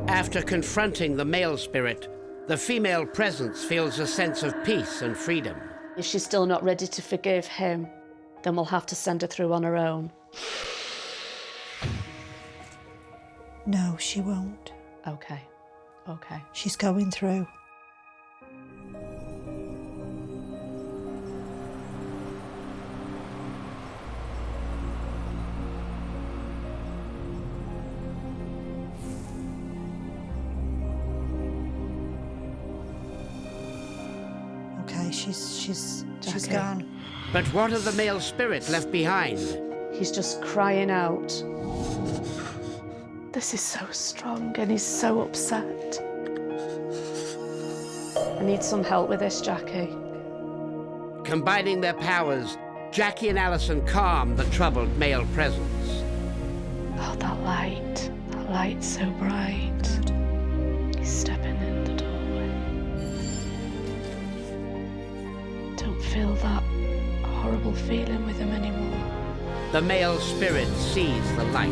After confronting the male spirit, the female presence feels a sense of peace and freedom. If she's still not ready to forgive him, then we'll have to send her through on her own. No, she won't. Okay, okay. She's going through. Okay, she's gone. But what of the male spirit left behind? He's just crying out. This is so strong and he's so upset. I need some help with this, Jackie. Combining their powers, Jackie and Alison calm the troubled male presence. Oh, that light's so bright. He's stepping in the doorway. Don't feel that horrible feeling with him anymore. The male spirit sees the light.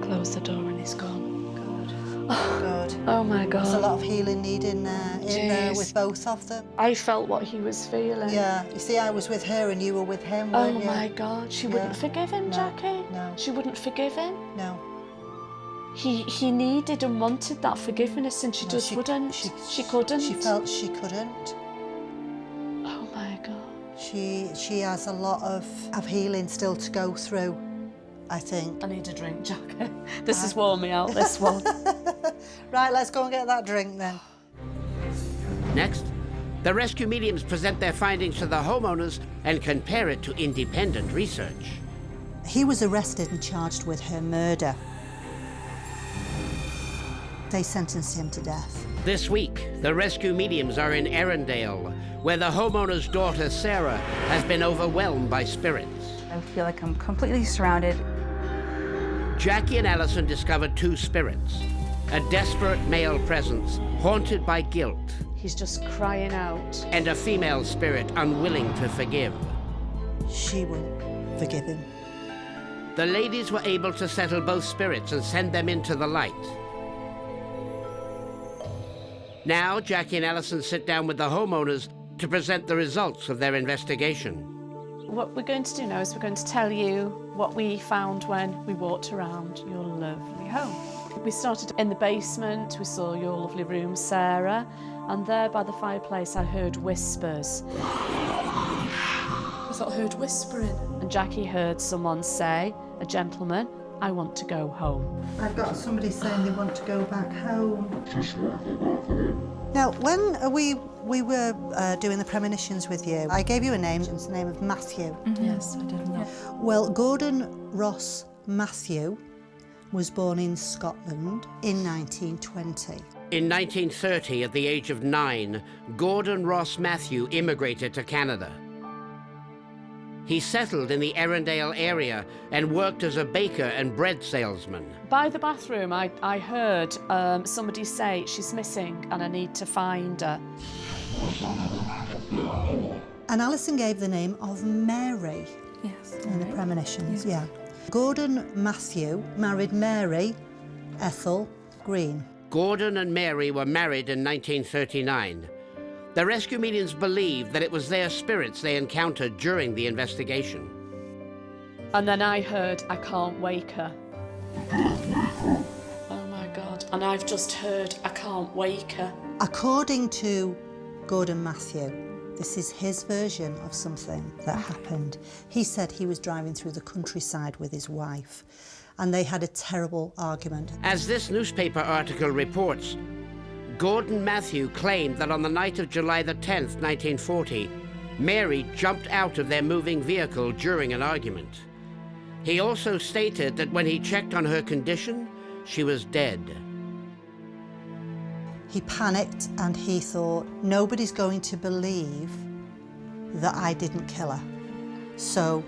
Close the door and he's gone. God. Oh my God. There's a lot of healing needed in there with both of them. I felt what he was feeling. Yeah, you see, I was with her and you were with him, Oh weren't you? my God, she wouldn't forgive him, No, Jackie. no. She wouldn't forgive him. No. He needed and wanted that forgiveness, and she No, just wouldn't. She couldn't. She felt she couldn't. Oh my God. She has a lot of healing still to go through, I think. I need a drink, Jackie. This has worn me out, this one. Right, let's go and get that drink then. Next, the rescue mediums present their findings to the homeowners and compare it to independent research. He was arrested and charged with her murder. They sentenced him to death. This week, the rescue mediums are in Arendale, where the homeowner's daughter, Sarah, has been overwhelmed by spirits. I feel like I'm completely surrounded. Jackie and Alison discovered two spirits, a desperate male presence haunted by guilt, He's just crying out. and a female spirit unwilling to forgive. She will forgive him. The ladies were able to settle both spirits and send them into the light. Now, Jackie and Alison sit down with the homeowners to present the results of their investigation. What we're going to do now is we're going to tell you what we found when we walked around your lovely home. We started in the basement, we saw your lovely room, Sarah, and there by the fireplace I heard whispers. I thought I heard whispering. And Jackie heard someone say, a gentleman, I want to go home. I've got somebody saying they want to go back home. Now, when we were doing the premonitions with you, I gave you a name. It's the name of Matthew. Yes, I did know. Well, Gordon Ross Matthew was born in Scotland in 1920. In 1930, at the age of 9, Gordon Ross Matthew immigrated to Canada. He settled in the Arendale area and worked as a baker and bread salesman. By the bathroom, I heard somebody say, she's missing and I need to find her. And Alison gave the name of Mary Yes. in the premonitions, yeah. Gordon Matthew married Mary Ethel Green. Gordon and Mary were married in 1939. The rescue mediums believed that it was their spirits they encountered during the investigation. And then I heard, I can't wake her. Oh my God. And I've just heard, I can't wake her. According to Gordon Matthew, this is his version of something that happened. He said he was driving through the countryside with his wife and they had a terrible argument. As this newspaper article reports, Gordon Matthew claimed that on the night of July the 10th, 1940, Mary jumped out of their moving vehicle during an argument. He also stated that when he checked on her condition, she was dead. He panicked and he thought, nobody's going to believe that I didn't kill her. So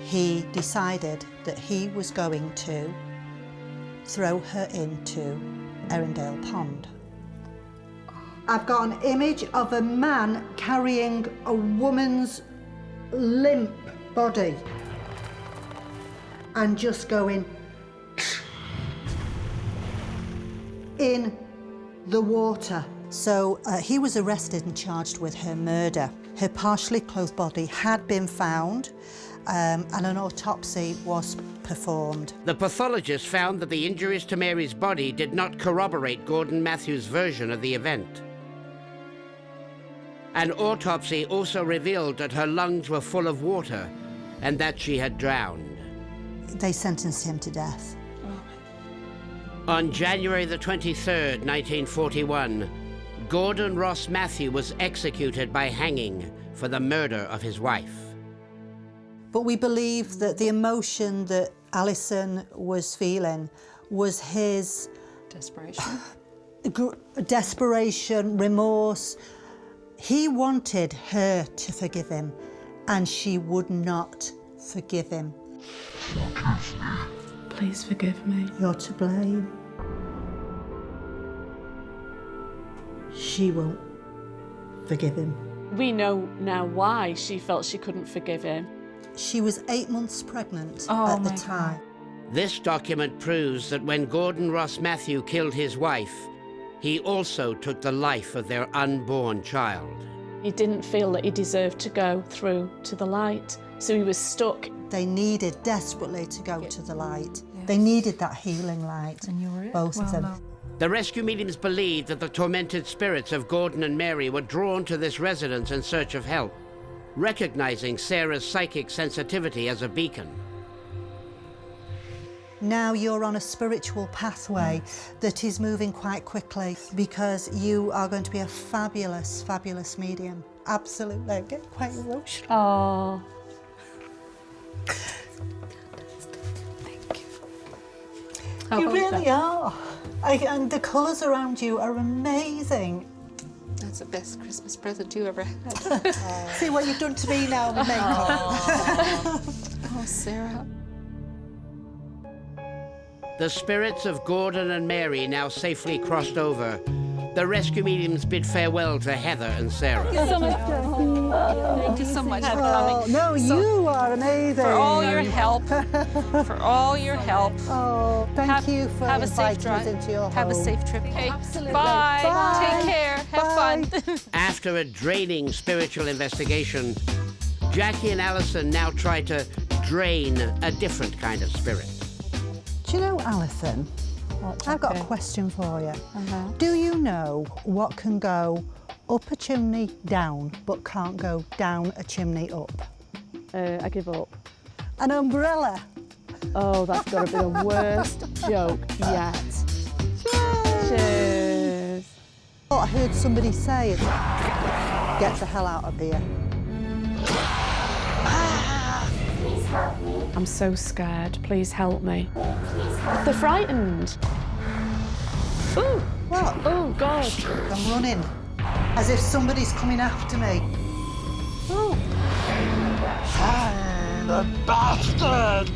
he decided that he was going to throw her into Arendale Pond. I've got an image of a man carrying a woman's limp body and just going in the water. So he was arrested and charged with her murder. Her partially clothed body had been found and an autopsy was performed. The pathologist found that the injuries to Mary's body did not corroborate Gordon Matthews' version of the event. An autopsy also revealed that her lungs were full of water and that she had drowned. They sentenced him to death. On January the 23rd, 1941, Gordon Ross Matthew was executed by hanging for the murder of his wife. But we believe that the emotion that Alison was feeling was his desperation, desperation, remorse. He wanted her to forgive him, and she would not forgive him. Please forgive me. You're to blame. She won't forgive him. We know now why she felt she couldn't forgive him. She was 8 months pregnant at the time. This document proves that when Gordon Ross Matthew killed his wife, he also took the life of their unborn child. He didn't feel that he deserved to go through to the light, so he was stuck. They needed desperately to go to the light. Yes. They needed that healing light, and you were it? Both of them. No. The rescue mediums believed that the tormented spirits of Gordon and Mary were drawn to this residence in search of help, recognizing Sarah's psychic sensitivity as a beacon. Now you're on a spiritual pathway that is moving quite quickly because you are going to be a fabulous, fabulous medium. Absolutely. I get quite emotional. Oh. Thank you. You really are. And the colours around you are amazing. That's the best Christmas present you ever had. See what you've done to me now, the makeup. Oh, Sarah. The spirits of Gordon and Mary now safely crossed over. The rescue mediums bid farewell to Heather and Sarah. Thank you so much. Thank you so much for coming. No, you are amazing. For all your help. For all your help. Oh, thank you for inviting us into your home. Have a safe trip. Okay. Absolutely. Bye. Bye. Take care. Have fun. After a draining spiritual investigation, Jackie and Alison now try to drain a different kind of spirit. Do you know, Alison, I've got a question for you. Do you know what can go up a chimney down, but can't go down a chimney up? I give up. An umbrella. Oh, that's got to be the worst joke yet. Cheers. What I heard somebody say, get the hell out of here. I'm so scared. Please help me. They're frightened. Ooh. What? Oh, God. I'm running, as if somebody's coming after me. Oh. The bastard!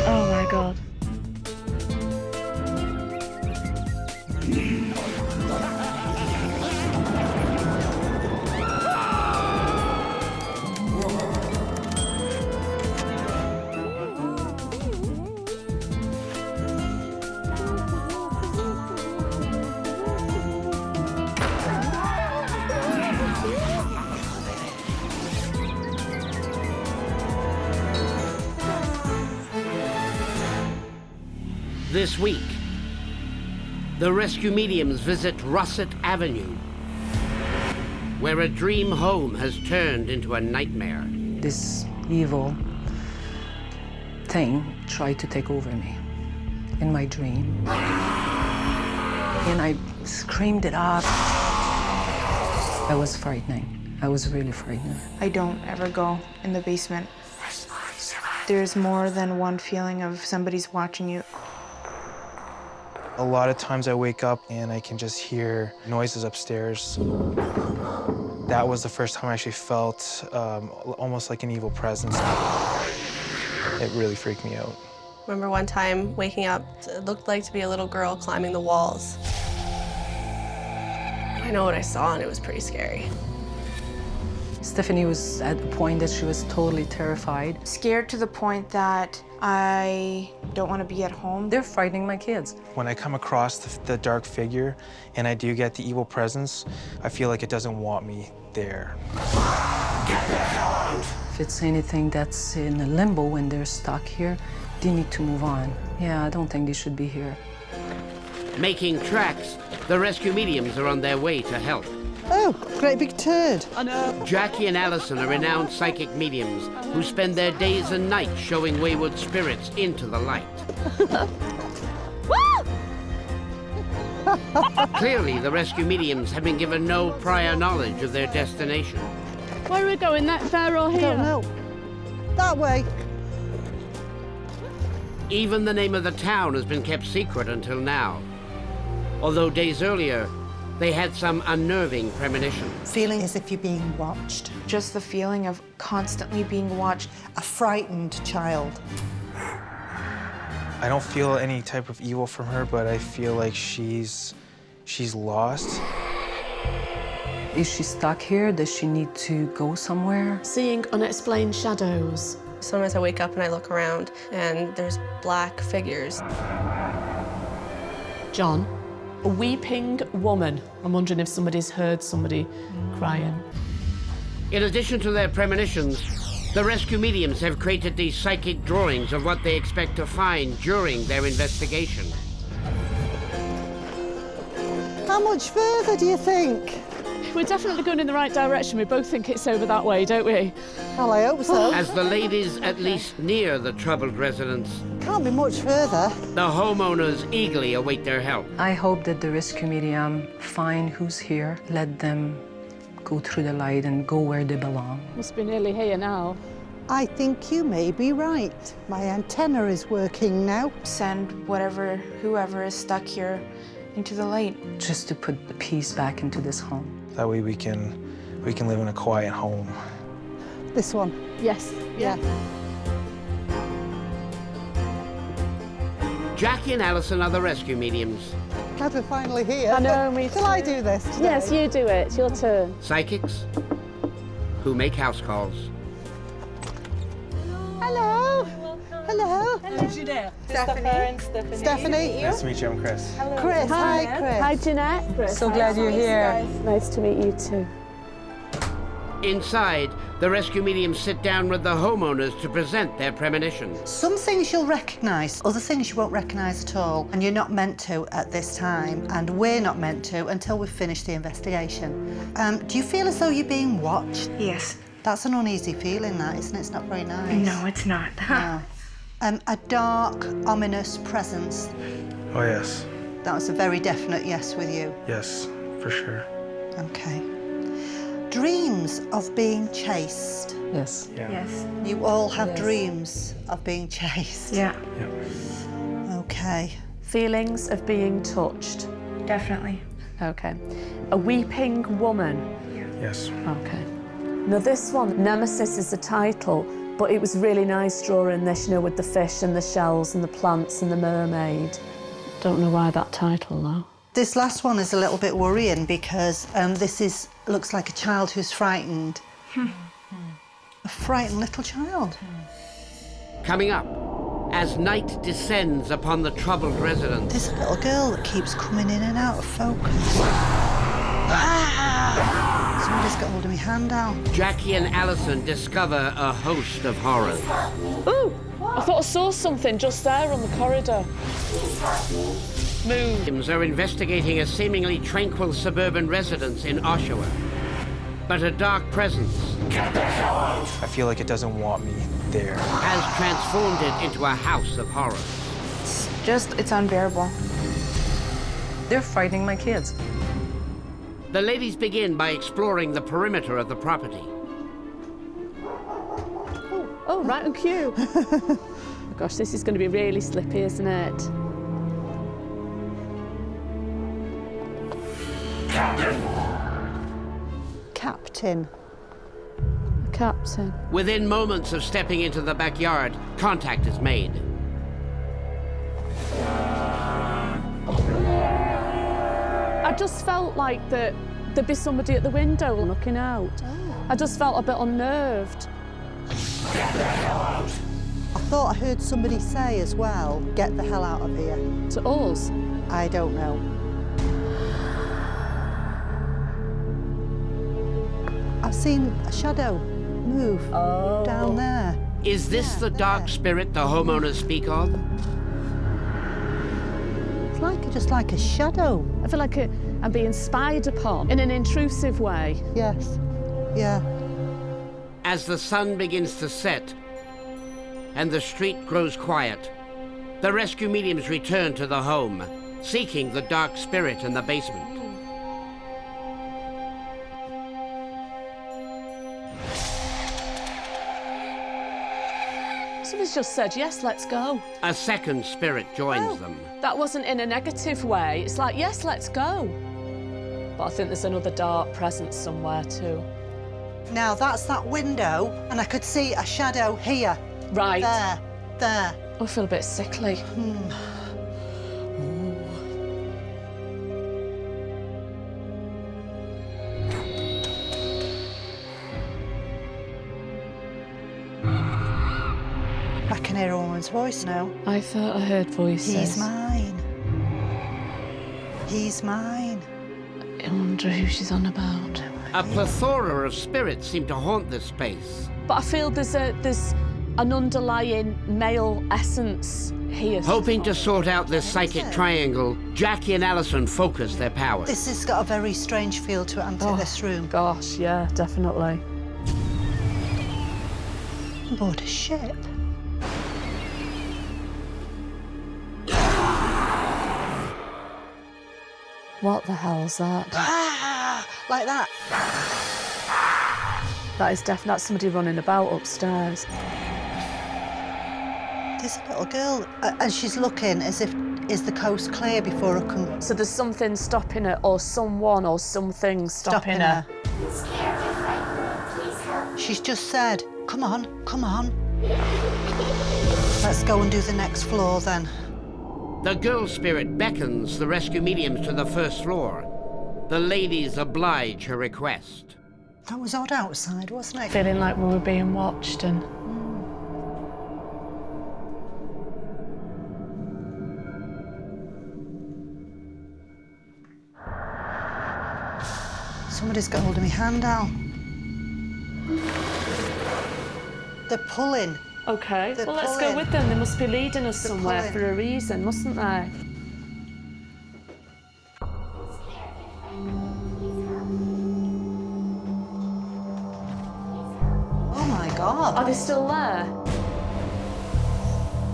Oh, my God. This week, the rescue mediums visit Russet Avenue, where a dream home has turned into a nightmare. This evil thing tried to take over me in my dream. And I screamed it out. I was frightening. I was really frightening. I don't ever go in the basement. There's more than one feeling of somebody's watching you. A lot of times I wake up and I can just hear noises upstairs. That was the first time I actually felt almost like an evil presence. It really freaked me out. Remember one time waking up, it looked like to be a little girl climbing the walls. I know what I saw, and it was pretty scary. Stephanie was at the point that she was totally terrified. Scared to the point that I don't want to be at home. They're frightening my kids. When I come across the dark figure and I do get the evil presence, I feel like it doesn't want me there. If it's anything that's in a limbo when they're stuck here, they need to move on. Yeah, I don't think they should be here. Making tracks, the rescue mediums are on their way to help. Oh, great big turd. I know. Jackie and Alison are renowned psychic mediums who spend their days and nights showing wayward spirits into the light. Clearly, the rescue mediums have been given no prior knowledge of their destination. Where are we going, there or here? I don't know. That way. Even the name of the town has been kept secret until now. Although days earlier, they had some unnerving premonition. Feeling as if you're being watched. Just the feeling of constantly being watched. A frightened child. I don't feel any type of evil from her, but I feel like she's lost. Is she stuck here? Does she need to go somewhere? Seeing unexplained shadows. Sometimes I wake up and I look around, and there's black figures. John, a weeping woman. I'm wondering if somebody's heard somebody crying. In addition to their premonitions, the rescue mediums have created these psychic drawings of what they expect to find during their investigation. How much further do you think? We're definitely going in the right direction. We both think it's over that way, don't we? Well, I hope so. As the ladies at least near the troubled residence, Can't be much further. the homeowners eagerly await their help. I hope that the rescue medium find who's here, let them go through the light and go where they belong. Must be nearly here now. I think you may be right. My antenna is working now. Send whoever is stuck here into the light. Just to put the peace back into this home. That way we can live in a quiet home. This one. Yes. Yeah. Jackie and Alison are the rescue mediums. Glad we're finally here. I know, me Shall I do this today? Yes, you do it. It's your turn. Psychics who make house calls. Hello. Hello. Who's you there? Stephanie. Stephanie. Nice to meet you, I'm Chris. Chris. Hi, Chris. Hi, Jeanette. So glad you're here. Nice to meet you too. Inside, the rescue mediums sit down with the homeowners to present their premonitions. Some things you'll recognise, other things you won't recognise at all, and you're not meant to at this time, and we're not meant to until we've finished the investigation. Do you feel as though you're being watched? Yes. That's an uneasy feeling, that, isn't it? It's not very nice. No, it's not. No. A dark, ominous presence. Oh, yes. That was a very definite yes with you. Yes, for sure. Okay. Dreams of being chased. Yes. Yeah. Yes. You all have dreams of being chased. Yeah. Okay. Feelings of being touched. Definitely. Okay. A weeping woman. Yes. Okay. Now this one, Nemesis is the title, but it was really nice drawing this, you know, with the fish and the shells and the plants and the mermaid. Don't know why that title, though. This last one is a little bit worrying because this looks like a child who's frightened. A frightened little child. Coming up, as night descends upon the troubled residents, There's a little girl that keeps coming in and out of focus. Somebody's got hold of my hand out. Jackie and Alison discover a host of horrors. Ooh! I thought I saw something just there on the corridor. Mediums are investigating a seemingly tranquil suburban residence in Oshawa. But a dark presence I feel like it doesn't want me there. has transformed it into a house of horrors. It's unbearable. They're frightening my kids. The ladies begin by exploring the perimeter of the property. Oh, right on cue. Oh, gosh, this is going to be really slippy, isn't it? captain. Captain. Within moments of stepping into the backyard, contact is made. I just felt like that there'd be somebody at the window looking out. I just felt a bit unnerved. I thought I heard somebody say as well, get the hell out of here. To us? I don't know. I've seen a shadow move down there. Is this the dark spirit the homeowners speak of? It's like just like a shadow. I feel like I'm being spied upon in an intrusive way. Yes, yeah. As the sun begins to set and the street grows quiet, the rescue mediums return to the home, seeking the dark spirit in the basement. Somebody's just said, yes, let's go. A second spirit joins them. That wasn't in a negative way. It's like, yes, let's go. But I think there's another dark presence somewhere too. Now that's that window, and I could see a shadow here. Right. There. I feel a bit sickly. I can hear a woman's voice now. I thought I heard voices. He's mine. He's mine. I wonder who she's on about. A plethora of spirits seem to haunt this space. But I feel there's an underlying male essence here. Hoping to sort out this psychic triangle, Jackie and Alison focus their powers. This has got a very strange feel to it, enter this room. Gosh, yeah, definitely. On board a ship. What the hell's that? Like that. That is definitely that's somebody running about upstairs. There's a little girl, and she's looking as if, is the coast clear before I can... So there's something stopping her, or someone, or something stopping her. She's just said, come on, come on. Let's go and do the next floor then. The girl spirit beckons the rescue mediums to the first floor. The ladies oblige her request. That was odd outside, wasn't it? Feeling like we were being watched and... Somebody's got hold of my hand, Al. They're pulling. OK, They're well, let's pulling. go with them. They must be leading us They're somewhere pulling. for a reason, mustn't they? Oh, my God. Are they still there?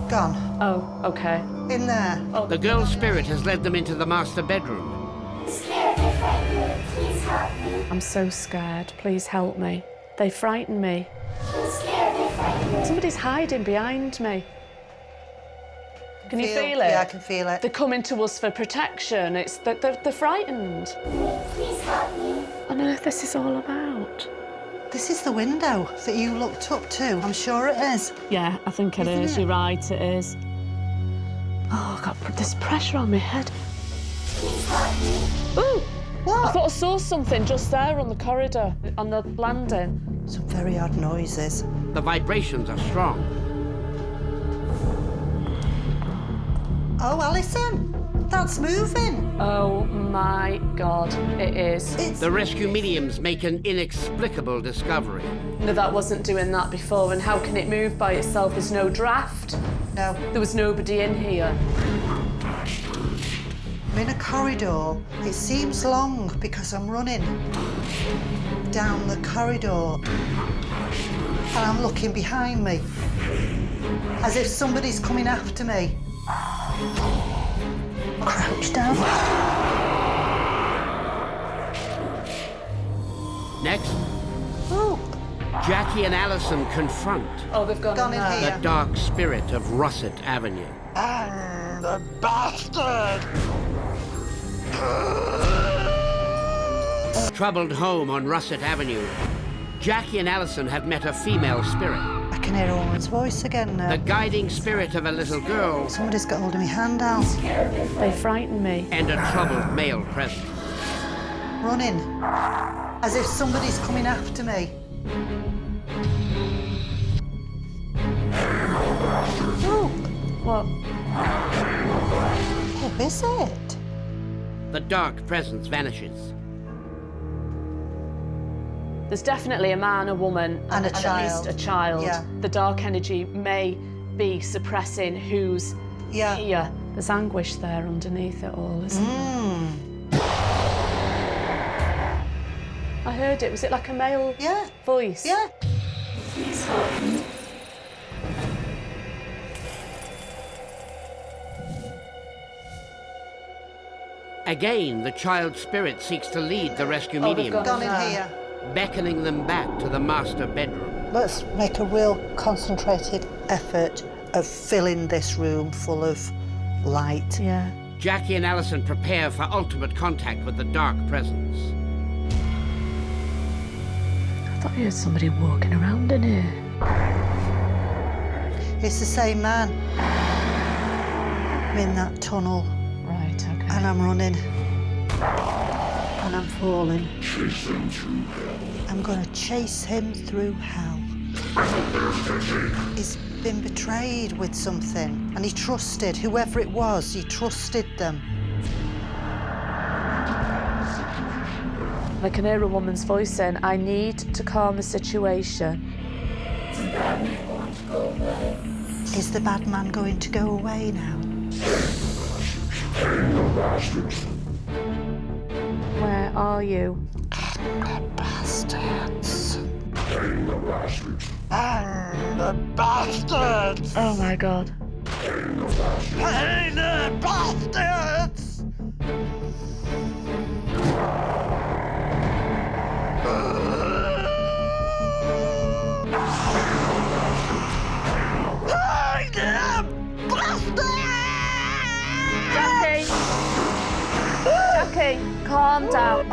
Gone. Oh, OK. In there. Oh. The girl spirit has led them into the master bedroom. I'm so scared. Please help me. They frighten me. Somebody's hiding behind me. Can you feel it? Yeah, I can feel it. They're coming to us for protection. They're frightened. Please help me. I don't know if this is all about. This is the window that you looked up to. I'm sure it is. Yeah, I think it is. You're right, it is. Oh, I've got this pressure on my head. Ooh! What? I thought I saw something just there on the corridor, on the landing. Some very odd noises. The vibrations are strong. Oh, Alison, that's moving. Oh my God, it is. The rescue mediums make an inexplicable discovery. No, that wasn't doing that before, and how can it move by itself? There's no draft. No. There was nobody in here. I'm in a corridor. It seems long because I'm running down the corridor and I'm looking behind me as if somebody's coming after me. Crouch down. Next, Oh, Jackie and Alison confront Oh, they've gone in the here. dark spirit of Russet Avenue. The bastard! Troubled home on Russet Avenue, Jackie and Alison have met a female spirit. I can hear a woman's voice again now. The guiding spirit of a little girl. Somebody's got hold of my hand out. They frighten me. And a troubled male presence. Running. As if somebody's coming after me. Oh. What? Who is it? The dark presence vanishes. There's definitely a man, a woman, and a at child. least a child. Yeah. The dark energy may be suppressing who's here. There's anguish there underneath it all, isn't there? I heard it. Was it like a male voice? Yeah. Again, the child spirit seeks to lead the rescue mediums, Gone in here. beckoning them back to the master bedroom. Let's make a real concentrated effort of filling this room full of light. Yeah. Jackie and Alison prepare for ultimate contact with the dark presence. I thought I heard somebody walking around in here. It's the same man. I'm in that tunnel. Right, okay. And I'm running. And I'm falling. Chase him through hell. I'm gonna chase him through hell. He's been betrayed with something, and he trusted, whoever it was, he trusted them. I can hear a woman's voice saying, I need to calm the situation. Is the bad man going to go away now? Where are you? The bastards. And the bastards! Oh my God. Hey, the bastards! Hey, the bastards! Jackie, calm down.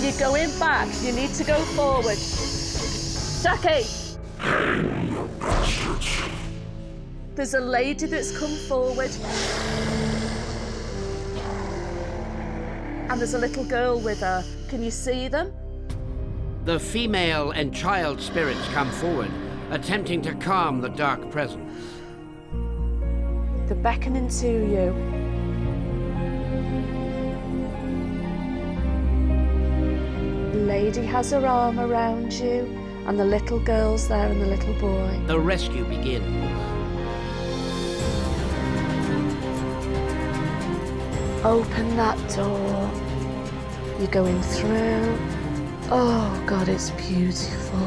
You're going back. You need to go forward. Jackie! There's a lady that's come forward. And there's a little girl with her. Can you see them? The female and child spirits come forward, attempting to calm the dark presence. They're beckoning to you. The lady has her arm around you, and the little girl's there and the little boy. The rescue begins. Open that door. You're going through. Oh God, it's beautiful.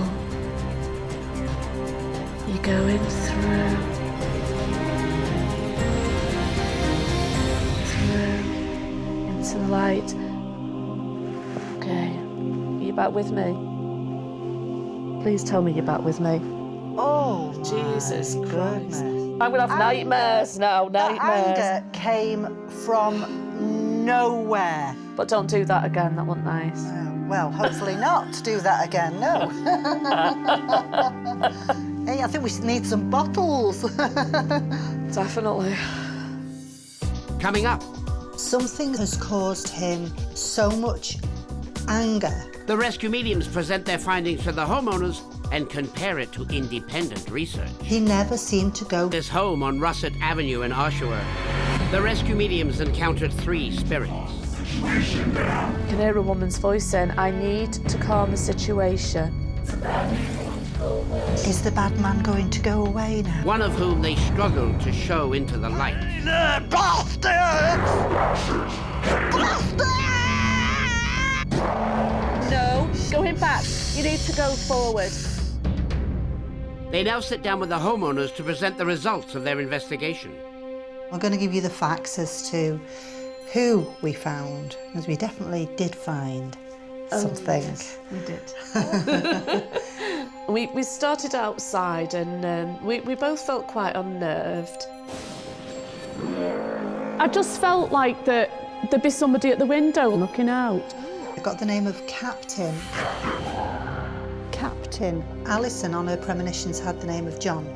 You're going through. Into the light. Okay. Are you back with me? Please tell me you're back with me. Oh, Jesus Christ. I'm gonna have nightmares now, nightmares. The anger came from nowhere. But don't do that again, that wasn't nice. Well, hopefully not do that again, no. Hey, I think we need some bottles. Definitely. Coming up. Something has caused him so much anger. The rescue mediums present their findings to the homeowners and compare it to independent research. He never seemed to go. This home on Russet Avenue in Oshawa. The rescue mediums encountered 3 spirits. You can hear a woman's voice saying, I need to calm the situation. Is the bad man going to go away now? One of whom they struggled to show into the light. The bastards! No, going back. You need to go forward. They now sit down with the homeowners to present the results of their investigation. I'm going to give you the facts as to who we found, because we definitely did find something. Yes, we did. we started outside and we both felt quite unnerved. I just felt like that there'd be somebody at the window looking out. got the name of Captain. Captain Alison on her premonitions had the name of John.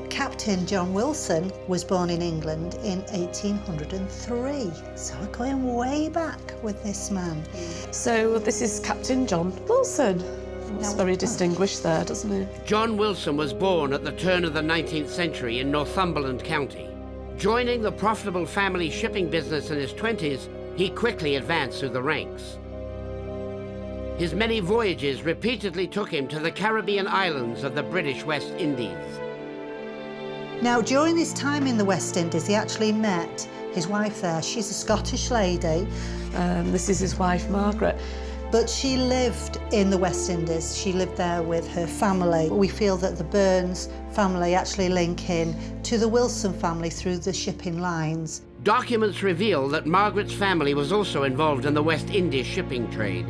Captain John Wilson was born in England in 1803. So we're going way back with this man. So this is Captain John Wilson. It's very distinguished there, doesn't it? John Wilson was born at the turn of the 19th century in Northumberland County. Joining the profitable family shipping business in his 20s, he quickly advanced through the ranks. His many voyages repeatedly took him to the Caribbean islands of the British West Indies. Now, during his time in the West Indies, he actually met his wife there. She's a Scottish lady. This is his wife, Margaret. But she lived in the West Indies. She lived there with her family. We feel that the Burns family actually link in to the Wilson family through the shipping lines. Documents reveal that Margaret's family was also involved in the West Indies shipping trade.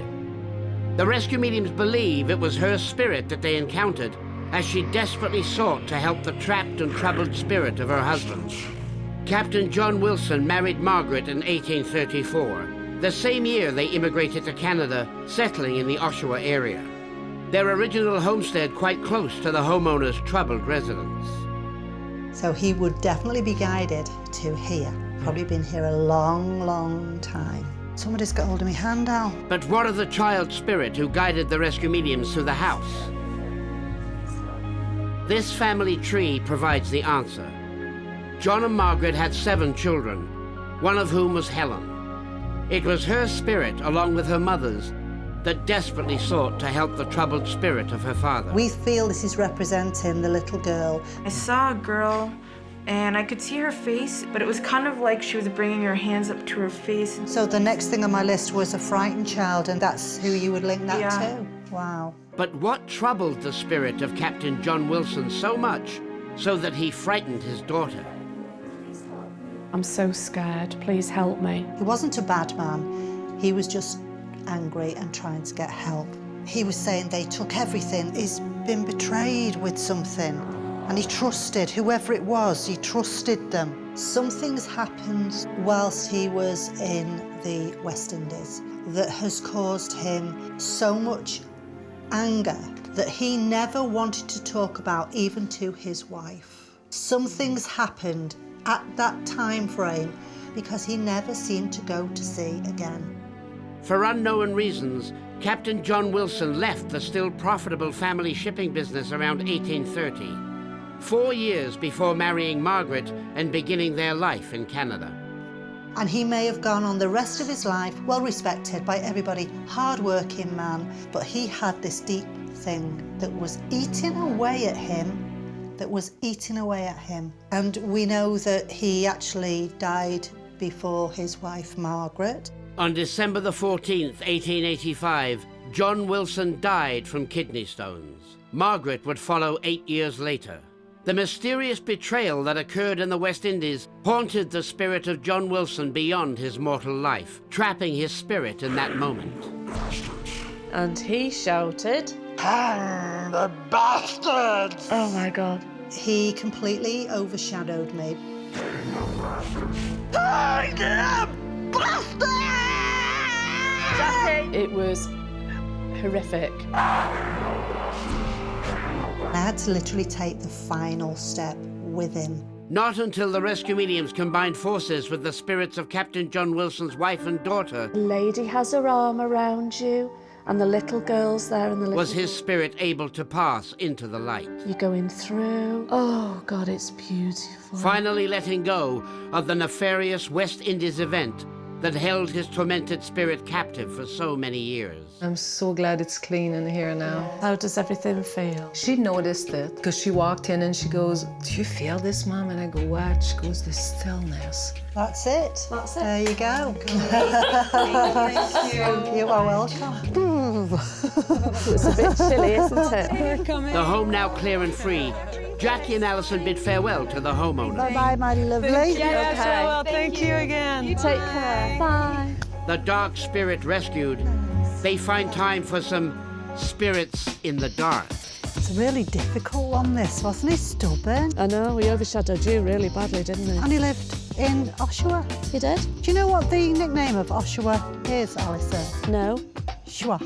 The rescue mediums believe it was her spirit that they encountered as she desperately sought to help the trapped and troubled spirit of her husband. Captain John Wilson married Margaret in 1834. The same year they immigrated to Canada, settling in the Oshawa area. Their original homestead quite close to the homeowner's troubled residence. So he would definitely be guided to here. Probably been here a long, long time. Somebody's got hold of my hand out. But what of the child spirit who guided the rescue mediums through the house? This family tree provides the answer. John and Margaret had 7 children, one of whom was Helen. It was her spirit, along with her mother's, that desperately sought to help the troubled spirit of her father. We feel this is representing the little girl. I saw a girl and I could see her face, but it was kind of like she was bringing her hands up to her face. So the next thing on my list was a frightened child, and that's who you would link that to? Wow. But what troubled the spirit of Captain John Wilson so much so that he frightened his daughter? I'm so scared. Please help me. He wasn't a bad man. He was just angry and trying to get help. He was saying they took everything. He's been betrayed with something. And he trusted whoever it was. He trusted them. Something's happened whilst he was in the West Indies that has caused him so much anger that he never wanted to talk about, even to his wife. Something's happened at that time frame because he never seemed to go to sea again. For unknown reasons, Captain John Wilson left the still profitable family shipping business around 1830, 4 years before marrying Margaret and beginning their life in Canada. And he may have gone on the rest of his life, well respected by everybody, hard-working man, but he had this deep thing that was eating away at him, And we know that he actually died before his wife, Margaret. On December the 14th, 1885, John Wilson died from kidney stones. Margaret would follow 8 years later. The mysterious betrayal that occurred in the West Indies haunted the spirit of John Wilson beyond his mortal life, trapping his spirit in that moment. And he shouted, "Hang the bastards!" Oh my God. He completely overshadowed me. Hang them bastards! It was horrific. I had to literally take the final step with him. Not until the rescue mediums combined forces with the spirits of Captain John Wilson's wife and daughter The lady has her arm around you, and the little girl's there, and the little... was his spirit able to pass into the light. You're going through. Oh, God, it's beautiful. Finally letting go of the nefarious West Indies event that held his tormented spirit captive for so many years. I'm so glad it's clean in here now. How does everything feel? She noticed it because she walked in and she goes, "Do you feel this, Mom?" And I go, "What?" She goes, "The stillness." That's it. That's it. There you go. Thank you. You are welcome. It's a bit chilly, isn't it? The home now clear and free, Jackie and Alison bid farewell to the homeowner. Bye-bye, my lovely. Thank you, well, thank you again. Take care. Bye. The dark spirit rescued, they find time for some spirits in the dark. It's a really difficult one, this, wasn't it? Stubborn. I know, he overshadowed you really badly, didn't he? And he lived in Oshawa. He did? Do you know what the nickname of Oshawa is, Alison? No. Schwa.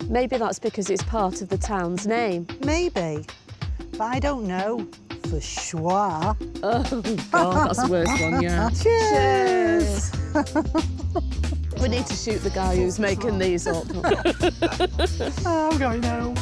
Maybe that's because it's part of the town's name. Maybe, but I don't know for schwa. Oh, God, that's the worst one, yeah. Cheers! We need to shoot the guy who's making these up. Oh, I'm going home.